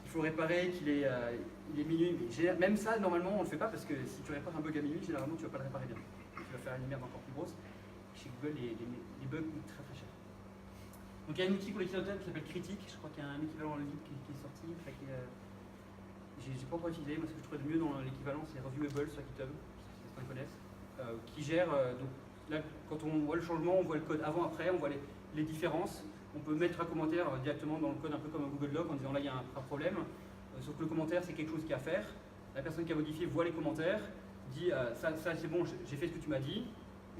faut réparer, il est minuit, mais même ça normalement on ne le fait pas parce que si tu répares un bug à minuit, généralement tu ne vas pas le réparer bien. Tu vas faire une merde encore plus grosse. Chez Google, les bugs coûtent très très cher. Donc il y a un outil pour les utilisateurs qui s'appelle Critique, je crois qu'il y a un équivalent en ligne qui est sorti. J'ai pas encore utilisé, moi ce que je trouvais le mieux dans l'équivalent c'est Reviewable sur GitHub, si certains connaissent, qui gère, donc là quand on voit le changement, on voit le code avant-après, on voit les différences, on peut mettre un commentaire directement dans le code un peu comme un Google Doc en disant là il y a un problème, sauf que le commentaire c'est quelque chose qu'il y a à faire, la personne qui a modifié voit les commentaires, dit ça c'est bon, j'ai fait ce que tu m'as dit,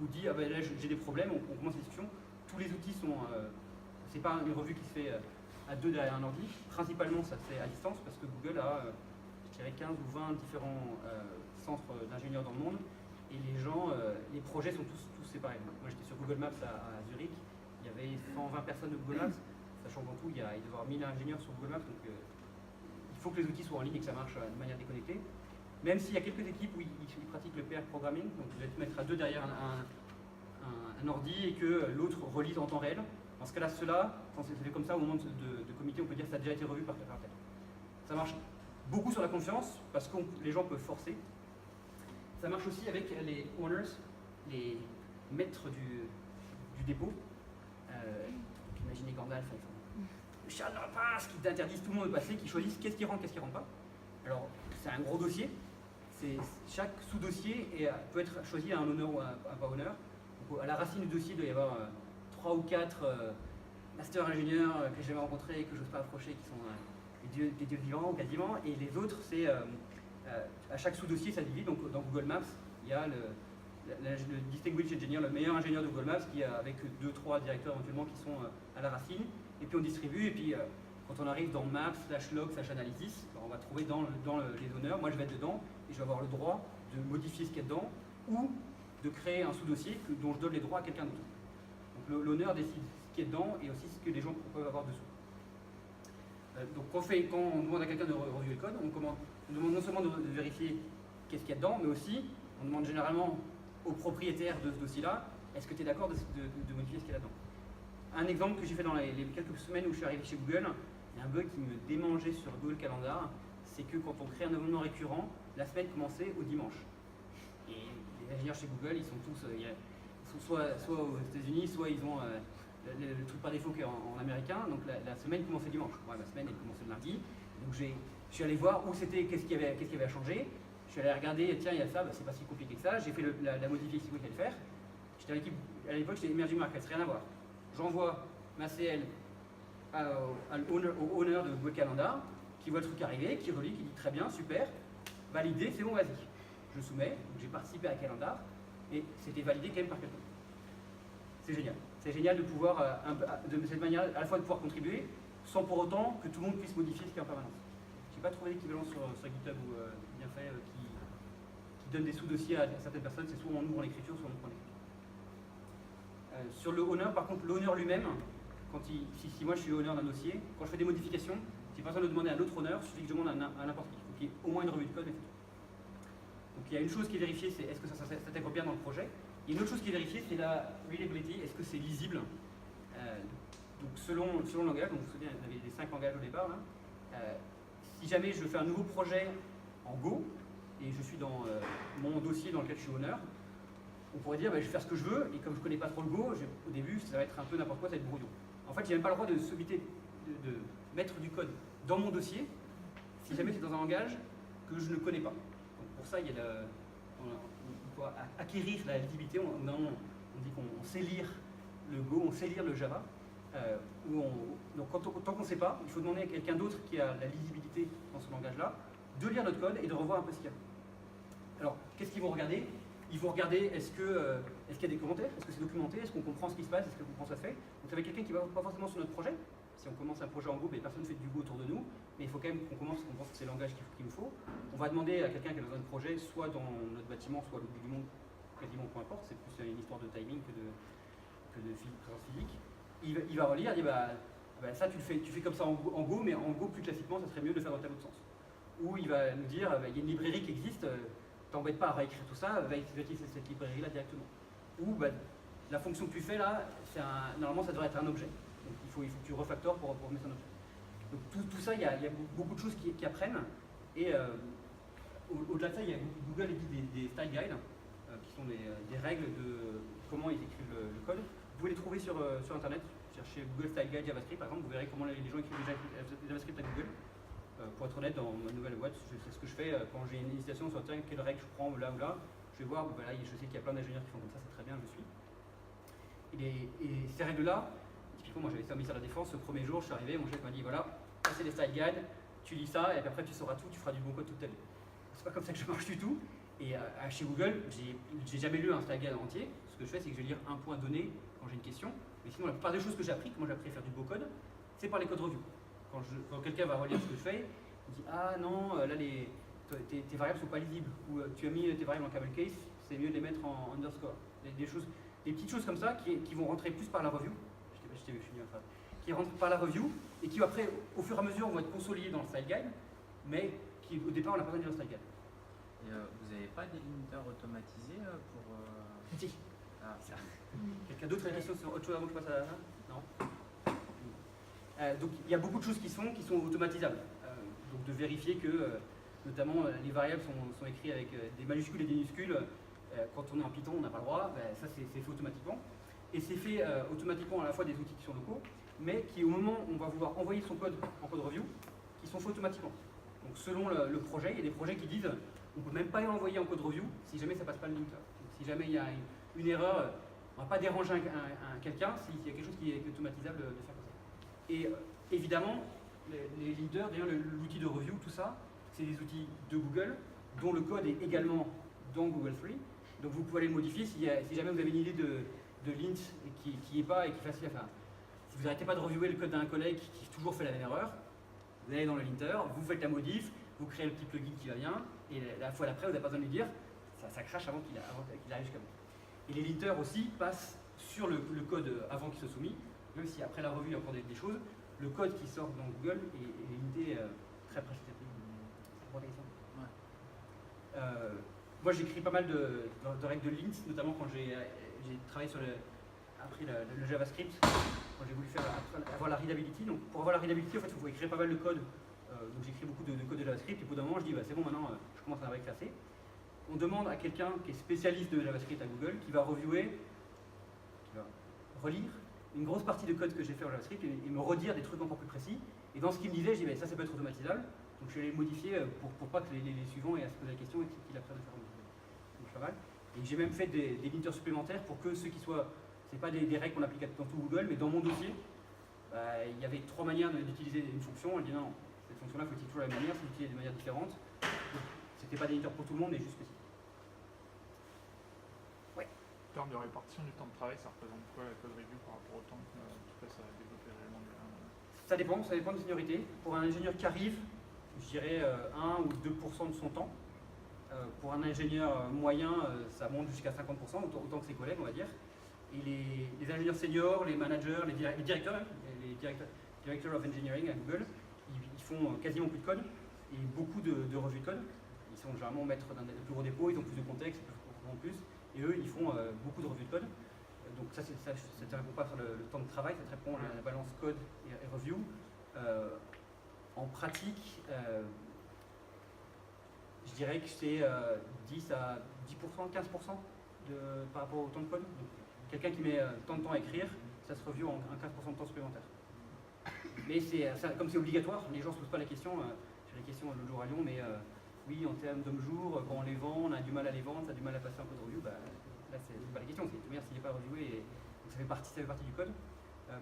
ou dit ah ben là j'ai des problèmes, on commence la discussion. Tous les outils sont, c'est pas une revue qui se fait à deux derrière un ordi, principalement ça se fait à distance parce que Google a je dirais 15 ou 20 différents centres d'ingénieurs dans le monde et les gens, les projets sont tous séparés. Moi j'étais sur Google Maps à Zurich, il y avait 120 personnes de Google Maps, sachant qu'en tout il doit y avoir 1000 ingénieurs sur Google Maps, donc il faut que les outils soient en ligne et que ça marche de manière déconnectée. Même s'il y a quelques équipes où ils pratiquent le pair programming, donc vous allez te mettre à deux derrière un ordi et que l'autre relise en temps réel. Dans ce cas-là, quand c'est fait comme ça, au moment de comité, on peut dire que ça a déjà été revu par tel. Ça marche beaucoup sur la confiance, parce que les gens peuvent forcer. Ça marche aussi avec les owners, les maîtres du dépôt. Imaginez Gandalf, le chat de la passe, qui interdisent tout le monde de passer, qui choisissent qu'est-ce qui rentre pas. Alors, c'est un gros dossier. Chaque sous-dossier peut être choisi à un honneur ou à un pas honneur. Donc, à la racine du dossier, il doit y avoir 3 ou 4 master ingénieurs que j'ai jamais rencontrés et que je n'ose pas approcher, qui sont des dieux vivants quasiment. Et les autres, c'est à chaque sous-dossier, ça divise. Donc dans Google Maps, il y a le Distinguished Engineer, le meilleur ingénieur de Google Maps, qui avec 2-3 directeurs éventuellement qui sont à la racine. Et puis on distribue. Et puis quand on arrive dans Maps, /log, /analysis, on va trouver dans les honneurs. Moi, je vais être dedans et je vais avoir le droit de modifier ce qu'il y a dedans ou de créer un sous-dossier dont je donne les droits à quelqu'un d'autre. Donc l'honneur décide ce qui est dedans et aussi ce que les gens peuvent avoir dessous. Donc quand on demande à quelqu'un de reviser le code, on demande non seulement de vérifier qu'est-ce qu'il y a dedans, mais aussi on demande généralement au propriétaire de ce dossier-là, est-ce que tu es d'accord de modifier ce qu'il y a là-dedans. Un exemple que j'ai fait dans les quelques semaines où je suis arrivé chez Google, il y a un bug qui me démangeait sur Google Calendar, c'est que quand on crée un événement récurrent, la semaine commençait au dimanche. Et les ingénieurs chez Google, ils sont tous, soit aux États-Unis, soit ils ont le truc par défaut en américain, donc la semaine commençait dimanche. Ouais, ma semaine elle commençait le lundi, donc je suis allé voir où c'était, qu'est-ce qu'il y avait à changer. Je suis allé regarder, tiens il y a ça, c'est pas si compliqué que ça, j'ai fait la modification qu'il fallait faire. J'étais à l'équipe, à l'époque j'étais Emerging Markets, rien à voir. J'envoie ma CL au owner de Google Calendar, qui voit le truc arriver, qui relit, qui dit très bien, super, validé, c'est bon, vas-y. Je soumets, j'ai participé à Calendar, et c'était validé quand même par quelqu'un. C'est génial. C'est génial de pouvoir, de cette manière, à la fois de pouvoir contribuer, sans pour autant que tout le monde puisse modifier ce qui est en permanence. Je n'ai pas trouvé d'équivalent sur GitHub ou bien fait qui donne des sous-dossiers à certaines personnes, c'est soit on ouvre l'écriture, soit on prend l'écriture. Sur le owner, par contre, l'owner lui-même, si moi je suis owner d'un dossier, quand je fais des modifications, si personne veut demander à un autre owner, il suffit que je demande à n'importe qui. Il faut qu'il y ait au moins une revue de code. Donc il y a une chose qui est vérifiée, c'est est-ce que ça s'intègre bien dans le projet. Et une autre chose qui est vérifiée, c'est la readability, est-ce que c'est lisible. Donc selon le langage, donc vous vous souvenez, il y avait les 5 langages au départ. Si jamais je fais un nouveau projet en Go, et je suis dans mon dossier dans lequel je suis honneur, on pourrait dire je vais faire ce que je veux, et comme je ne connais pas trop le Go, au début ça va être un peu n'importe quoi, ça va être brouillon. En fait, j'ai même pas le droit de mettre du code dans mon dossier, si jamais c'est dans un langage que je ne connais pas. Donc pour ça, il y a pour acquérir la lisibilité, on dit qu'on sait lire le Go, on sait lire le Java. Donc tant qu'on ne sait pas, il faut demander à quelqu'un d'autre qui a la lisibilité dans ce langage-là, de lire notre code et de revoir un peu ce qu'il y a. Alors, qu'est-ce qu'ils vont regarder? Ils vont regarder est-ce qu'il y a des commentaires, est-ce que c'est documenté, est-ce qu'on comprend ce qui se passe, est-ce qu'on comprend ce que ça fait. Donc avec quelqu'un qui ne va pas forcément sur notre projet. Si on commence un projet en Go, personne ne fait du Go autour de nous, mais il faut quand même qu'on pense que c'est le langage qu'il nous faut. On va demander à quelqu'un qui a besoin de projet, soit dans notre bâtiment, soit à l'autre bout du monde, quasiment peu importe, c'est plus une histoire de timing que de présence physique. Il va relire, il dit ça tu fais comme ça en Go, mais en Go plus classiquement ça serait mieux de le faire dans tel autre sens. Ou il va nous dire il y a une librairie qui existe, t'embête pas à réécrire tout ça, va utiliser cette librairie là directement. Ou la fonction que tu fais là, normalement ça devrait être un objet. Donc il faut que tu refactores pour mettre un objet. Donc tout ça, il y a beaucoup de choses qui apprennent. Et au-delà de ça, il y a Google édite des style guides, qui sont des règles de comment ils écrivent le code. Vous pouvez les trouver sur Internet. Cherchez Google Style Guide JavaScript, par exemple, vous verrez comment les gens écrivent du JavaScript à Google. Pour être honnête, dans ma nouvelle boîte, c'est ce que je fais quand j'ai une hésitation sur quelle règle je prends là ou là. Je vais voir, je sais qu'il y a plein d'ingénieurs qui font comme ça, c'est très bien, je suis. Et ces règles-là, typiquement, moi j'avais fait un ministère de la Défense, le premier jour, je suis arrivé, mon chef m'a dit voilà, ça c'est les style guides, tu lis ça, et puis après tu sauras tout, tu feras du bon code toute ta vie. C'est pas comme ça que je marche du tout. Et chez Google, j'ai jamais lu un style guide entier. Ce que je fais, c'est que je vais lire un point donné quand j'ai une question. Mais sinon, la plupart des choses que j'ai appris, comment j'ai appris à faire du beau code, c'est par les code reviews. Quand quelqu'un va relire ce que je fais, il dit ah non, là tes variables sont pas lisibles, ou tu as mis tes variables en camel case, c'est mieux de les mettre en underscore. Des petites choses comme ça qui vont rentrer plus par la review. Qui rentrent par la review et qui après, au fur et à mesure, vont être consolidés dans le style guide, mais qui au départ on n'a pas besoin de lire le style guide. Et vous n'avez pas des limiteurs automatisés pour. Si. Ah, Quelqu'un d'autre a une question sur autre chose avant que je passe à la Non. Donc il y a beaucoup de choses qui sont automatisables. Donc de vérifier que, notamment, les variables sont écrites avec des majuscules et des minuscules. Quand on est en Python, on n'a pas le droit. Ça, c'est fait automatiquement. Et c'est fait automatiquement à la fois des outils qui sont locaux, mais qui, au moment où on va vouloir envoyer son code en code review, qui sont faits automatiquement. Donc selon le projet, il y a des projets qui disent on ne peut même pas l'envoyer en code review si jamais ça ne passe pas le linter. Donc, si jamais il y a une erreur, on ne va pas déranger quelqu'un s'il y a quelque chose qui est automatisable de faire comme ça. Et évidemment, les linters, d'ailleurs l'outil de review, tout ça, c'est des outils de Google dont le code est également dans Google Free. Donc vous pouvez aller le modifier si jamais vous avez une idée de lint qui n'y est pas et qui est facile à faire. Si vous n'arrêtez pas de reviewer le code d'un collègue qui toujours fait la même erreur, vous allez dans le linter, vous faites la modif, vous créez le petit plugin qui va bien, et la fois d'après, vous n'avez pas besoin de lui dire, ça crache avant qu'il arrive jusqu'à vous. Et les linters aussi passent sur le code avant qu'il soit soumis, même si après la revue il y a encore des choses, le code qui sort dans Google est limité très précisément. Ouais. Moi j'écris pas mal de règles de lint, notamment quand j'ai travaillé sur après le JavaScript, quand j'ai voulu avoir la readability. Donc pour avoir la readability, en fait, il faut écrire pas mal de code. Donc j'écris beaucoup de code de JavaScript, et au bout d'un moment je dis c'est bon, maintenant je commence à reclasser. On demande à quelqu'un qui est spécialiste de JavaScript à Google, qui va reviewer, qui va relire une grosse partie de code que j'ai fait en JavaScript et me redire des trucs encore plus précis. Et dans ce qu'il me disait, je dis ça peut être automatisable. Donc je vais les modifier pour pas que les suivants aient à se poser la question et qu'ils apprennent à faire donc pas mal. Et j'ai même fait des linters supplémentaires pour que ceux qui soient, c'est pas des règles qu'on applique dans tout Google, mais dans mon dossier, il y avait 3 manières d'utiliser une fonction. Elle dit non, cette fonction-là, il faut utiliser toujours la même manière, c'est utiliser de manière différente. C'était pas des linters pour tout le monde, mais juste spécifique. Ouais. En termes de répartition du temps de travail, ça représente quoi la code review par rapport au temps que tu passes à développer réellement Ça dépend de seniorité. Pour un ingénieur qui arrive, je dirais 1 ou 2% de son temps. Pour un ingénieur moyen, ça monte jusqu'à 50%, autant que ses collègues, on va dire. Et les ingénieurs seniors, les managers, les directeurs, les directors of engineering à Google, ils font quasiment plus de code et beaucoup de revues de code. Ils sont généralement maîtres d'un plus gros dépôt, ils ont plus de contexte, ils peuvent en plus. Et eux, ils font beaucoup de revues de code. Donc ça ne répond pas sur le temps de travail, ça te répond à la balance code et review. En pratique, je dirais que c'est 10 à 10%, 15% par rapport au temps de code. Quelqu'un qui met tant de temps à écrire, ça se review en 15% de temps supplémentaire. Mais comme c'est obligatoire, les gens ne se posent pas la question. J'ai la question l'autre jour à Lyon, mais oui, en termes d'homme-jour, quand on les vend, on a du mal à les vendre, ça a du mal à passer un peu de review. Là, c'est pas la question, c'est de dire s'il n'est pas reviewé. Donc ça fait partie du code.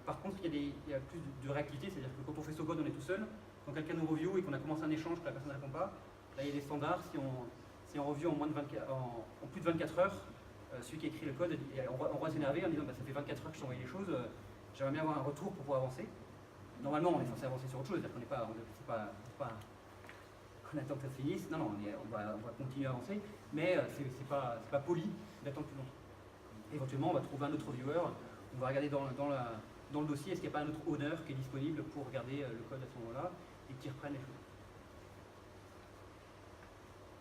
Par contre, il y a plus de réactivité, c'est-à-dire que quand on fait ce code, on est tout seul. Quand quelqu'un nous review et qu'on a commencé un échange que la personne ne répond pas, là il y a des standards. Si on review en plus de 24 heures, celui qui écrit le code, on va s'énerver en disant ça fait 24 heures que je t'ai envoyé les choses, j'aimerais bien avoir un retour pour pouvoir avancer. Normalement, on est censé avancer sur autre chose, c'est-à-dire qu'on n'est pas, on attend que ça se finisse. Non, on va continuer à avancer, mais c'est pas poli d'attendre plus longtemps. Éventuellement, on va trouver un autre reviewer, on va regarder dans le dossier, est-ce qu'il n'y a pas un autre owner qui est disponible pour regarder le code à ce moment-là et qui reprenne les choses.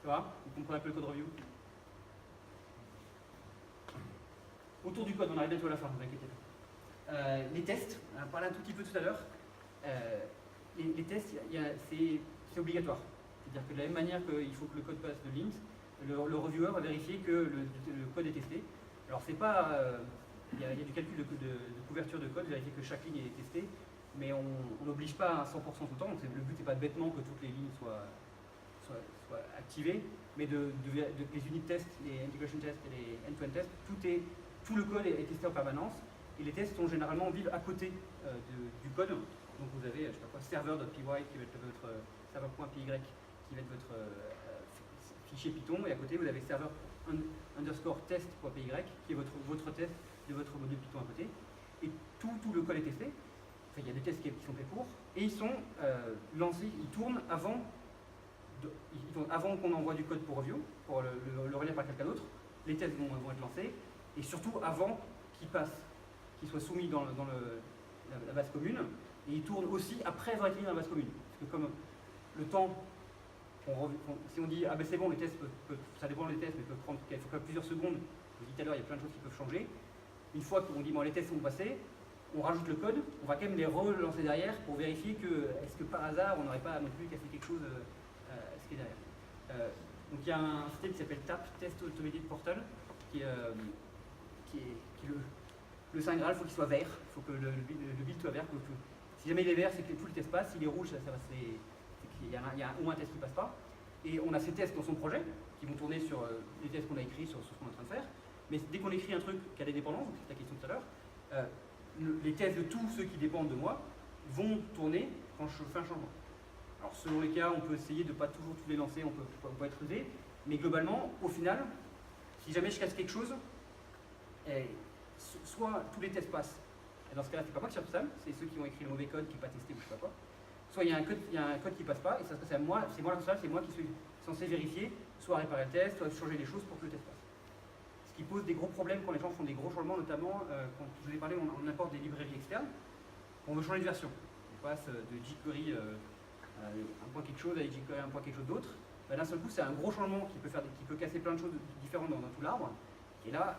Ça va? Vous comprenez un peu le code review? Autour du code, on arrive bientôt à la fin, ne vous inquiétez pas. Les tests, on en a parlé un tout petit peu tout à l'heure. Les tests, c'est obligatoire. C'est-à-dire que de la même manière qu'il faut que le code passe de links, le reviewer va vérifier que le code est testé. Alors c'est pas... il y a du calcul de couverture de code, vérifier que chaque ligne est testée, mais on n'oblige pas à 100% tout le temps. Donc le but n'est pas bêtement que toutes les lignes soient activées, mais que les unit tests, les integration tests et les end-to-end tests, tout le code est testé en permanence. Et les tests sont généralement vivent à côté du code. Donc vous avez, je sais pas quoi, server.py qui va être votre server.py qui va être votre fichier Python, et à côté vous avez server underscore test.py qui est votre test de votre module Python à côté. Et tout le code est testé. Enfin, il y a des tests qui sont faits pour, et ils sont lancés, ils tournent avant qu'on envoie du code pour review, pour le relire par quelqu'un d'autre. Les tests vont être lancés, et surtout avant qu'ils soient soumis dans la base commune, et ils tournent aussi après avoir été mis dans la base commune. Parce que comme le temps, si on dit ah ben c'est bon, les tests ça dépend des tests, mais peuvent prendre il faut quand même plusieurs secondes. Je vous dis tout à l'heure, il y a plein de choses qui peuvent changer. Une fois qu'on dit bon les tests sont passés, on rajoute le code, on va quand même les relancer derrière pour vérifier que est-ce que par hasard on n'aurait pas non plus cassé quelque chose ce qui est derrière. Donc il y a un système qui s'appelle TAP, Test Automated Portal, qui est le Saint Graal, il faut qu'il soit vert, il faut que le build soit vert. Si jamais il est vert, c'est que tous les tests passent, s'il est rouge, c'est qu'il y a au moins un test qui ne passe pas. Et on a ces tests dans son projet, qui vont tourner sur les tests qu'on a écrits, sur ce qu'on est en train de faire. Mais dès qu'on écrit un truc qui a des dépendances, donc c'est ta question tout à l'heure, les tests de tous ceux qui dépendent de moi vont tourner quand je fais un changement. Alors selon les cas, on peut essayer de ne pas toujours tous les lancer, on peut être rusé, mais globalement, au final, si jamais je casse quelque chose, soit tous les tests passent, et dans ce cas-là, c'est pas moi qui cherche ça, c'est ceux qui ont écrit le mauvais code, qui n'est pas testé ou je sais pas quoi. Soit il y a un code qui passe pas, et ça c'est moi responsable, c'est moi qui suis censé vérifier, soit réparer le test, soit changer les choses pour que le test passe. Ce qui pose des gros problèmes quand les gens font des gros changements, notamment quand je vous ai parlé, on importe des librairies externes, on veut changer de version. On passe de jQuery un point quelque chose à jQuery un point quelque chose d'autre. D'un seul coup, c'est un gros changement qui peut casser plein de choses différentes dans tout l'arbre. Et là,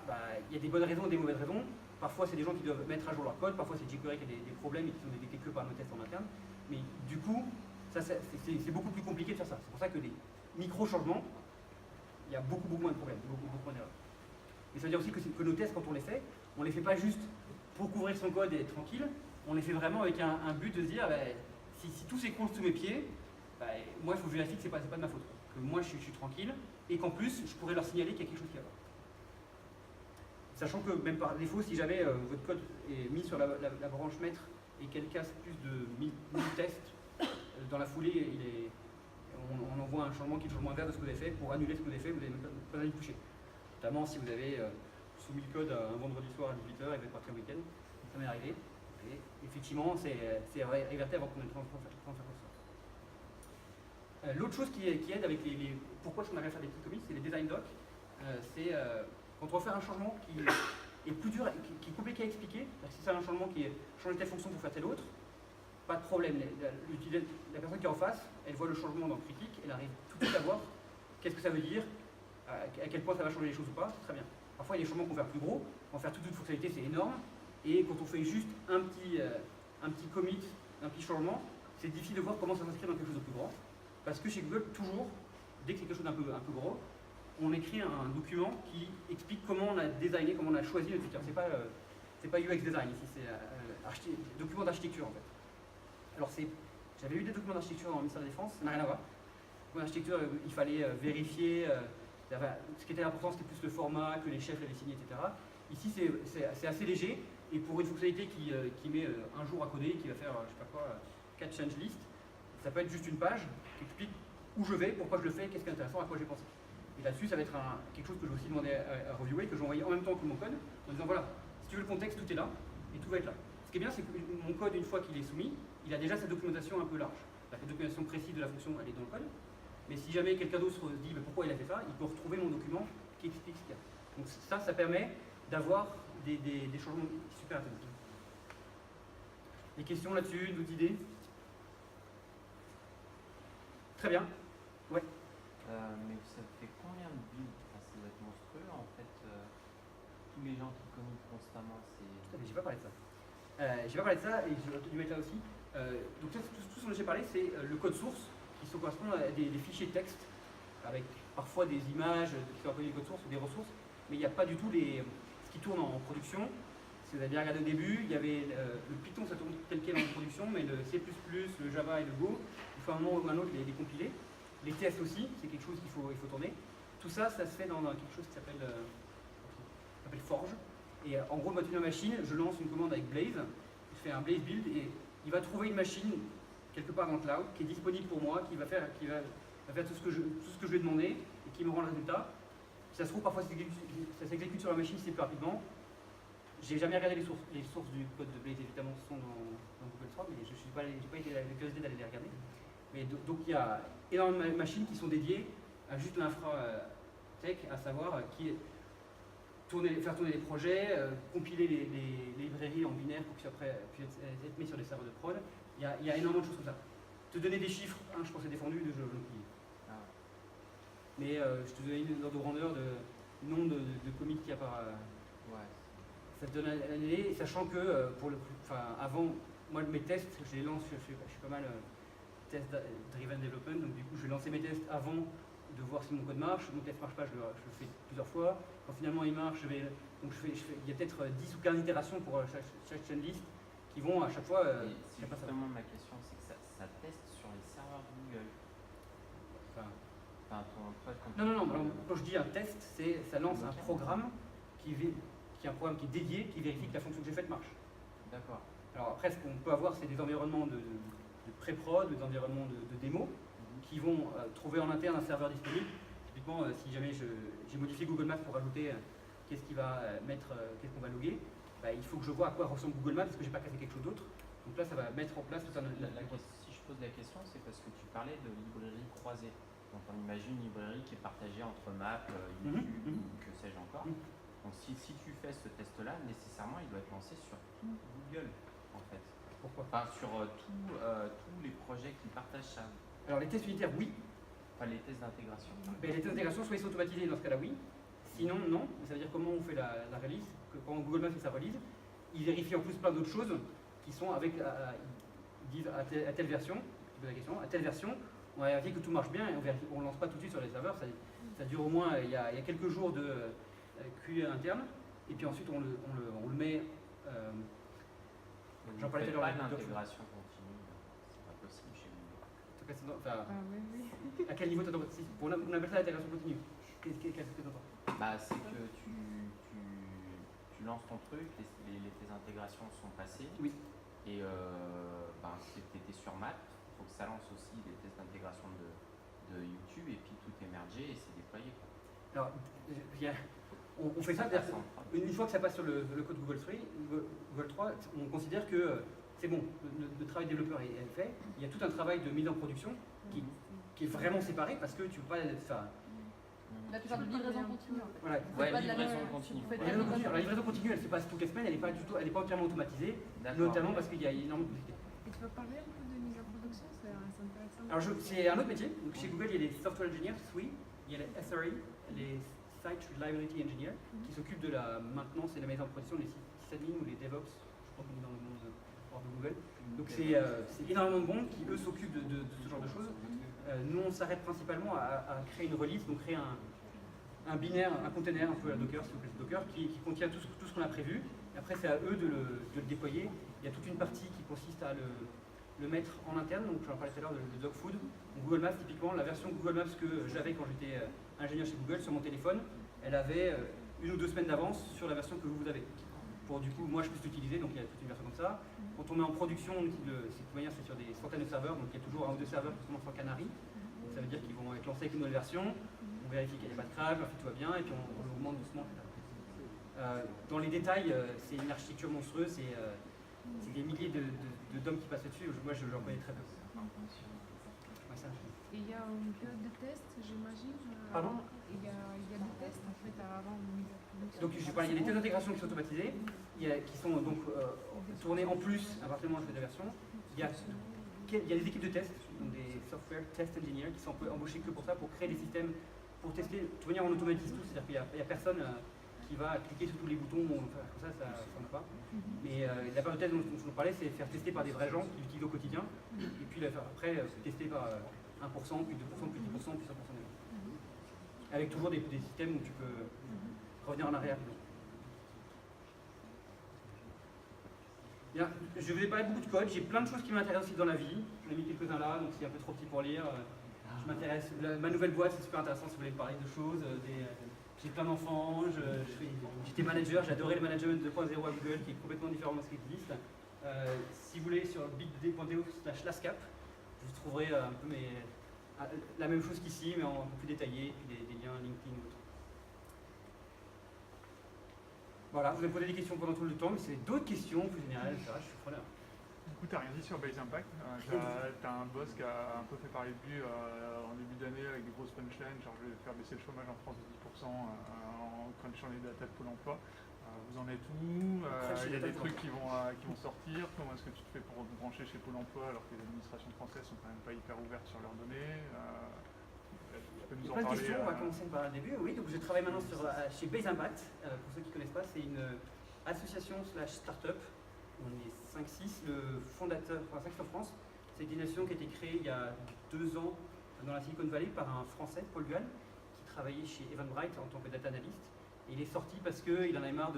il y a des bonnes raisons et des mauvaises raisons. Parfois, c'est des gens qui doivent mettre à jour leur code, parfois c'est jQuery qui a des problèmes et qui sont détectés que par nos tests en interne. Mais du coup, c'est beaucoup plus compliqué de faire ça. C'est pour ça que les micro-changements, il y a beaucoup moins de problèmes, beaucoup moins d'erreurs. Mais ça veut dire aussi que nos tests, quand on les fait pas juste pour couvrir son code et être tranquille, on les fait vraiment avec un but de se dire, si tout s'écroule sous mes pieds, moi il faut que je vérifie que c'est pas de ma faute. Que moi je suis tranquille et qu'en plus je pourrais leur signaler qu'il y a quelque chose qui va pas. Sachant que même par défaut, si jamais votre code est mis sur la branche maître et qu'elle casse plus de 1000 tests, dans la foulée, on envoie un changement qui est toujours moins vert de ce que vous avez fait. Pour annuler ce que vous avez fait, vous n'avez même pas besoin d'y toucher. Notamment si vous avez soumis le code un vendredi soir à 18h et vous êtes parti un week-end, ça m'est arrivé. Et effectivement, c'est réverté avant qu'on ait le temps de faire ça. L'autre chose qui aide avec pourquoi est-ce qu'on arrive à faire des petits commits, c'est les design docs. C'est quand on va faire un changement qui est plus dur, qui est compliqué à expliquer, si c'est un changement qui est changer telle fonction pour faire telle autre, pas de problème. La personne qui est en face, elle voit le changement dans critique, elle arrive tout de suite à voir qu'est-ce que ça veut dire, à quel point ça va changer les choses ou pas, c'est très bien. Parfois il y a des changements qu'on va faire plus gros, on va faire toute une fonctionnalité, c'est énorme, et quand on fait juste un petit commit, un petit changement, c'est difficile de voir comment ça s'inscrit dans quelque chose de plus grand. Parce que chez Google, toujours, dès que c'est quelque chose d'un peu gros, on écrit un document qui explique comment on a designé, comment on a choisi le feature. C'est pas UX design ici, c'est document d'architecture en fait. Alors j'avais eu des documents d'architecture dans le ministère de la Défense, ça n'a rien à voir. Pour l'architecture, il fallait vérifier, ce qui était important c'était plus le format, que les chefs l'avaient signé, etc. Ici c'est assez léger, et pour une fonctionnalité qui met un jour à coder, qui va faire, je sais pas quoi, 4 change list, ça peut être juste une page qui explique où je vais, pourquoi je le fais, qu'est-ce qui est intéressant, à quoi j'ai pensé. Et là-dessus, ça va être quelque chose que je vais aussi demander à reviewer, que j'ai envoyé en même temps que mon code, en disant voilà, si tu veux le contexte, tout est là, et tout va être là. Ce qui est bien, c'est que mon code, une fois qu'il est soumis, il a déjà sa documentation un peu large. La documentation précise de la fonction, elle est dans le code. Mais si jamais quelqu'un d'autre se dit pourquoi il a fait ça, il peut retrouver mon document qui explique ce qu'il y a. Donc ça permet d'avoir des changements super intéressants. Des questions là-dessus, d'autres idées? Très bien. Ouais. Mais ça fait combien de builds? Enfin, ça doit être monstrueux en fait. Tous les gens qui communiquent constamment, c'est. J'ai pas parlé de ça. J'ai pas parlé de ça et j'ai dû mettre là aussi. Donc tout ce dont j'ai parlé, c'est le code source qui se correspond à des fichiers texte avec parfois des images qui sont appelées des codes sources ou des ressources, mais il n'y a pas du tout ce qui tourne en production. Si vous avez bien regardé au début, il y avait le Python, ça tourne tel quel en production, mais le C++, le Java et le Go, il faut à un moment ou à un autre les compiler. Les tests aussi, c'est quelque chose qu'il faut tourner. Tout ça, ça se fait dans quelque chose qui s'appelle Forge. Et en gros, moi, une machine, je lance une commande avec Blaze, je fais un Blaze build et il va trouver une machine quelque part dans le cloud qui est disponible pour moi, qui va faire tout ce que je lui ai demandé et qui me rend le résultat. Si ça se trouve, parfois ça s'exécute sur la machine, c'est plus rapidement. J'ai jamais regardé les sources du code de Blaze, évidemment, sont dans Google Trad, mais je n'ai pas été la curiosité d'aller les regarder. Mais donc il y a énormément de machines qui sont dédiées à juste l'infra tech, à savoir faire tourner les projets, compiler les librairies en binaire pour qu'ils puissent être mis sur des serveurs de prod. Il y a énormément de choses comme ça. Te donner des chiffres, je pense que c'est défendu, je l'oublie. Mais je te donnais une ordre de grandeur de nombre de commits qu'il y a par. Ça te donne l'année, sachant que avant, moi mes tests, je les lance, je suis pas mal test driven development, donc du coup je vais lancer mes tests avant de voir si mon code marche. Mon test marche pas, je le fais plusieurs fois. Quand finalement il marche, il y a peut-être 10 ou 15 itérations pour chaque chain list qui vont à chaque fois. C'est justement ma question, c'est que ça teste sur les serveurs de Google. Non. Quand je dis un test, ça lance un programme qui est un programme qui est dédié, qui vérifie que la fonction que j'ai faite marche. D'accord. Alors après, ce qu'on peut avoir, c'est des environnements de pré-prod, des environnements de démo, qui vont trouver en interne un serveur disponible. Typiquement, si jamais j'ai modifié Google Maps pour ajouter qu'est-ce qu'on va loguer, il faut que je vois à quoi ressemble Google Maps parce que j'ai pas cassé quelque chose d'autre. Donc là, ça va mettre en place tout un. Si je pose la question, c'est parce que tu parlais de librairie croisée. Donc on imagine une librairie qui est partagée entre Maps, YouTube, ou que sais-je encore. Donc si tu fais ce test-là, nécessairement il doit être lancé sur tout Google en fait. Pourquoi? Enfin sur tous les projets qui partagent ça. Alors les tests unitaires, oui. Enfin les tests d'intégration. Les tests d'intégration, soit ils sont automatisés, dans ce cas-là, oui. Sinon, non. Ça veut dire comment on fait la release. Quand Google Maps fait sa release, il vérifie en plus plein d'autres choses qui sont avec, ils disent à telle version, tu poses la question, à telle version, on va vérifier que tout marche bien et on ne lance pas tout de suite sur les serveurs. Ça dure au moins, il y a quelques jours de QA interne, et puis ensuite on le met. J'en parlais tout à l'heure. L'intégration continue, c'est pas possible chez Google. À quel niveau tu entends? On appelle ça l'intégration continue. Qu'est-ce que tu entends? C'est que tu lances ton truc, tes intégrations sont passées. Oui. Et si tu étais sur Maps, il faut que ça lance aussi des tests d'intégration de YouTube et puis tout est mergé et c'est déployé. Alors, on fait ça, une fois que ça passe sur le code Google 3, on considère que c'est bon, le travail développeur est fait. Il y a tout un travail de mise en production qui est vraiment séparé parce que tu peux pas. Là, tu parles de livraison continue en fait. Voilà. Livraison continue. La livraison continue, elle se passe toutes les semaines, elle n'est pas entièrement automatisée, notamment parce qu'il y a énormément de possibilités. Et tu peux parler un peu de mise en production, c'est intéressant. Alors c'est un autre métier. Donc, chez Google, il y a les software engineers, SWE, il y a les SRE, les Site Reliability Engineers, qui s'occupent de la maintenance et de la mise en production des sysadmins ou les DevOps, je crois qu'on est dans le monde hors de Google. Donc c'est énormément de monde qui eux s'occupent de ce genre de choses. Nous on s'arrête principalement à créer une release, donc créer un binaire, un container, un peu à Docker, s'il vous plaît, Docker, qui contient tout ce qu'on a prévu. Et après c'est à eux de le déployer. Il y a toute une partie qui consiste à le mettre en interne, donc j'en parlais tout à l'heure de Dogfood. Google Maps, typiquement, la version Google Maps que j'avais quand j'étais ingénieur chez Google sur mon téléphone, elle avait 1 ou 2 semaines d'avance sur la version que vous avez. Pour du coup, moi je puisse l'utiliser, donc il y a toute une version comme ça. Quand on met en production, de toute manière c'est sur des centaines de serveurs, donc il y a toujours 1 ou 2 serveurs qui commencent en Canary. Donc ça veut dire qu'ils vont être lancés avec une nouvelle version, on vérifie qu'il n'y a pas de crash, ensuite tout va bien, et puis on augmente doucement. Dans les détails, c'est une architecture monstrueuse, c'est des milliers d'hommes qui passent dessus, moi j'en connais très peu. Ouais. Ouais, ça. Et il y a une période de test, j'imagine. Pardon? Il y a des tests en fait avant de mise à production. Donc je parlais, il y a des tests d'intégration qui sont automatisés, qui sont donc tournés en plus à partir du moment où je fais de la version. Il y a des équipes de test, donc des software test engineers qui sont embauchés que pour ça, pour créer des systèmes, pour tester. De toute manière, on automatise tout, c'est-à-dire qu'il n'y a personne qui va cliquer sur tous les boutons, comme ça ne va pas. Mais la période de test dont je vous parlais, c'est faire tester par des vrais gens qui l'utilisent au quotidien, et puis après tester par 1%, puis 2%, puis 10%, puis 100% des gens. Avec toujours des systèmes où tu peux revenir en arrière. Bien, je vous ai parlé beaucoup de code, j'ai plein de choses qui m'intéressent aussi dans la vie. J'en ai mis quelques-uns là, donc c'est un peu trop petit pour lire. Je m'intéresse, ma nouvelle boîte, c'est super intéressant si vous voulez me parler de choses. J'ai plein d'enfants, j'étais manager, j'ai adoré le management 2.0 à Google qui est complètement différent de ce qui existe. Si vous voulez sur bigd.do/lascap, vous trouverez un peu la même chose qu'ici, mais un peu plus détaillé, puis des liens LinkedIn ou autre. Voilà, vous avez posé des questions pendant tout le temps, mais si vous avez d'autres questions plus générales, ça, je suis preneur. Du coup, tu n'as rien dit sur Base Impact. Tu as un boss qui a un peu fait parler de lui en début d'année avec des grosses punchlines, genre je vais faire baisser le chômage en France de 10% en crunchant les datas de Pôle emploi. Vous en êtes où? Il y a des trucs qui vont sortir. Comment est-ce que tu te fais pour brancher chez Pôle emploi alors que les administrations françaises sont quand même pas hyper ouvertes sur leurs données? Tu peux nous en Plein de parler? questions, on va commencer par le début. Oui, donc je travaille maintenant chez Base Impact. Pour ceux qui ne connaissent pas, c'est une association / start-up. On est 5-6, le fondateur, enfin 5 en France. C'est une nation qui a été créée il y a 2 ans dans la Silicon Valley par un Français, Paul Dual, qui travaillait chez Eventbrite en tant que data analyst. Et il est sorti parce qu'il en avait marre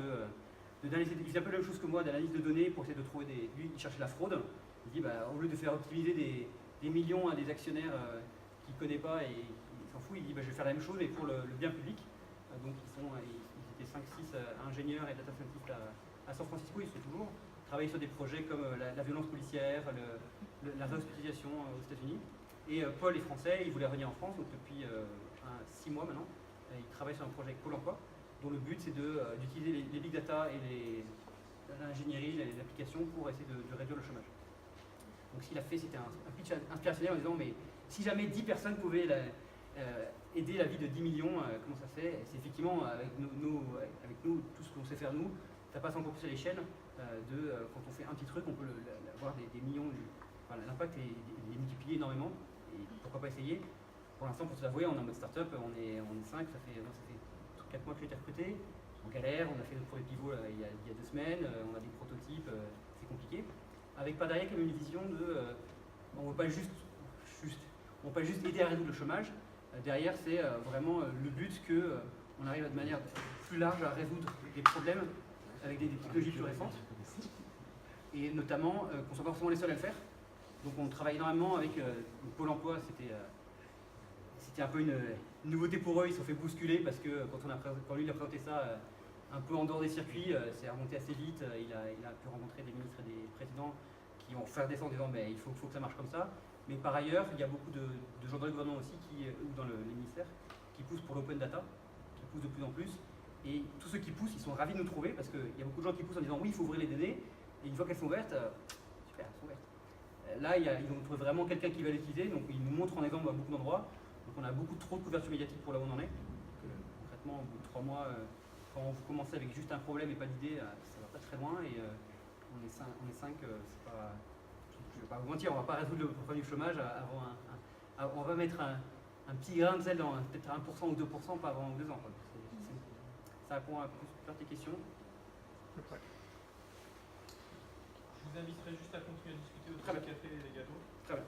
d'analyser. Il faisait un peu la même chose que moi, d'analyse de données pour essayer de trouver des. Lui, il cherchait la fraude. Il dit, au lieu de faire optimiser des millions à des actionnaires qu'il ne connaît pas et il s'en fout, il dit, je vais faire la même chose mais pour le bien public. Donc ils étaient 5-6 ingénieurs et data scientists à San Francisco, ils sont toujours. Travailler sur des projets comme la violence policière, la réhospitalisation aux États-Unis. Et Paul est français, il voulait revenir en France, donc depuis 6 mois maintenant, il travaille sur un projet avec Pôle emploi, dont le but c'est d'utiliser les big data et l'ingénierie, les applications pour essayer de réduire le chômage. Donc ce qu'il a fait, c'était un pitch inspirationnel en disant, mais si jamais 10 personnes pouvaient aider la vie de 10 millions, comment ça se fait? C'est effectivement avec nous, tout ce qu'on sait faire nous, ça passe encore plus à l'échelle. Quand on fait un petit truc, on peut avoir des millions. Enfin, l'impact est multiplié énormément. Et pourquoi pas essayer? Pour l'instant, pour se l'avouer, on est en mode start-up, on est 5, ça fait 4 mois que j'ai été recruté. On galère, on a fait notre premier pivot il y a 2 semaines, on a des prototypes, c'est compliqué. Avec pas derrière comme une vision on ne veut pas juste aider à résoudre le chômage. Derrière, c'est vraiment le but qu'on arrive de manière plus large à résoudre des problèmes avec des technologies plus récentes. Et notamment qu'on ne soit pas forcément les seuls à le faire. Donc on travaille énormément avec Pôle emploi, c'était un peu une nouveauté pour eux, ils se sont fait bousculer parce que quand lui il a présenté ça un peu en dehors des circuits, c'est remonté assez vite, il a pu rencontrer des ministres et des présidents qui ont fait descendre en disant mais il faut que ça marche comme ça. Mais par ailleurs, il y a beaucoup de gens dans le gouvernement aussi, ou dans les ministères, qui poussent pour l'open data, qui poussent de plus en plus. Et tous ceux qui poussent, ils sont ravis de nous trouver parce qu'il y a beaucoup de gens qui poussent en disant oui, il faut ouvrir les données. Et une fois qu'elles sont ouvertes, super, elles sont ouvertes. Là, ils ont trouvé vraiment quelqu'un qui va l'utiliser, donc ils nous montrent en exemple à beaucoup d'endroits. Donc on a beaucoup trop de couverture médiatique pour là où on en est. Concrètement, au bout de 3 mois, quand vous commencez avec juste un problème et pas d'idée, ça va pas très loin. Et on est 5, c'est pas. Je ne vais pas vous mentir, on ne va pas résoudre le problème du chômage on va mettre un petit grain de sel dans peut-être 1% ou 2%, pas avant 2 ans. Quoi. Ça répond à plusieurs tes questions. Je vous inviterai juste à continuer à discuter autour du café et des gâteaux. Très bien.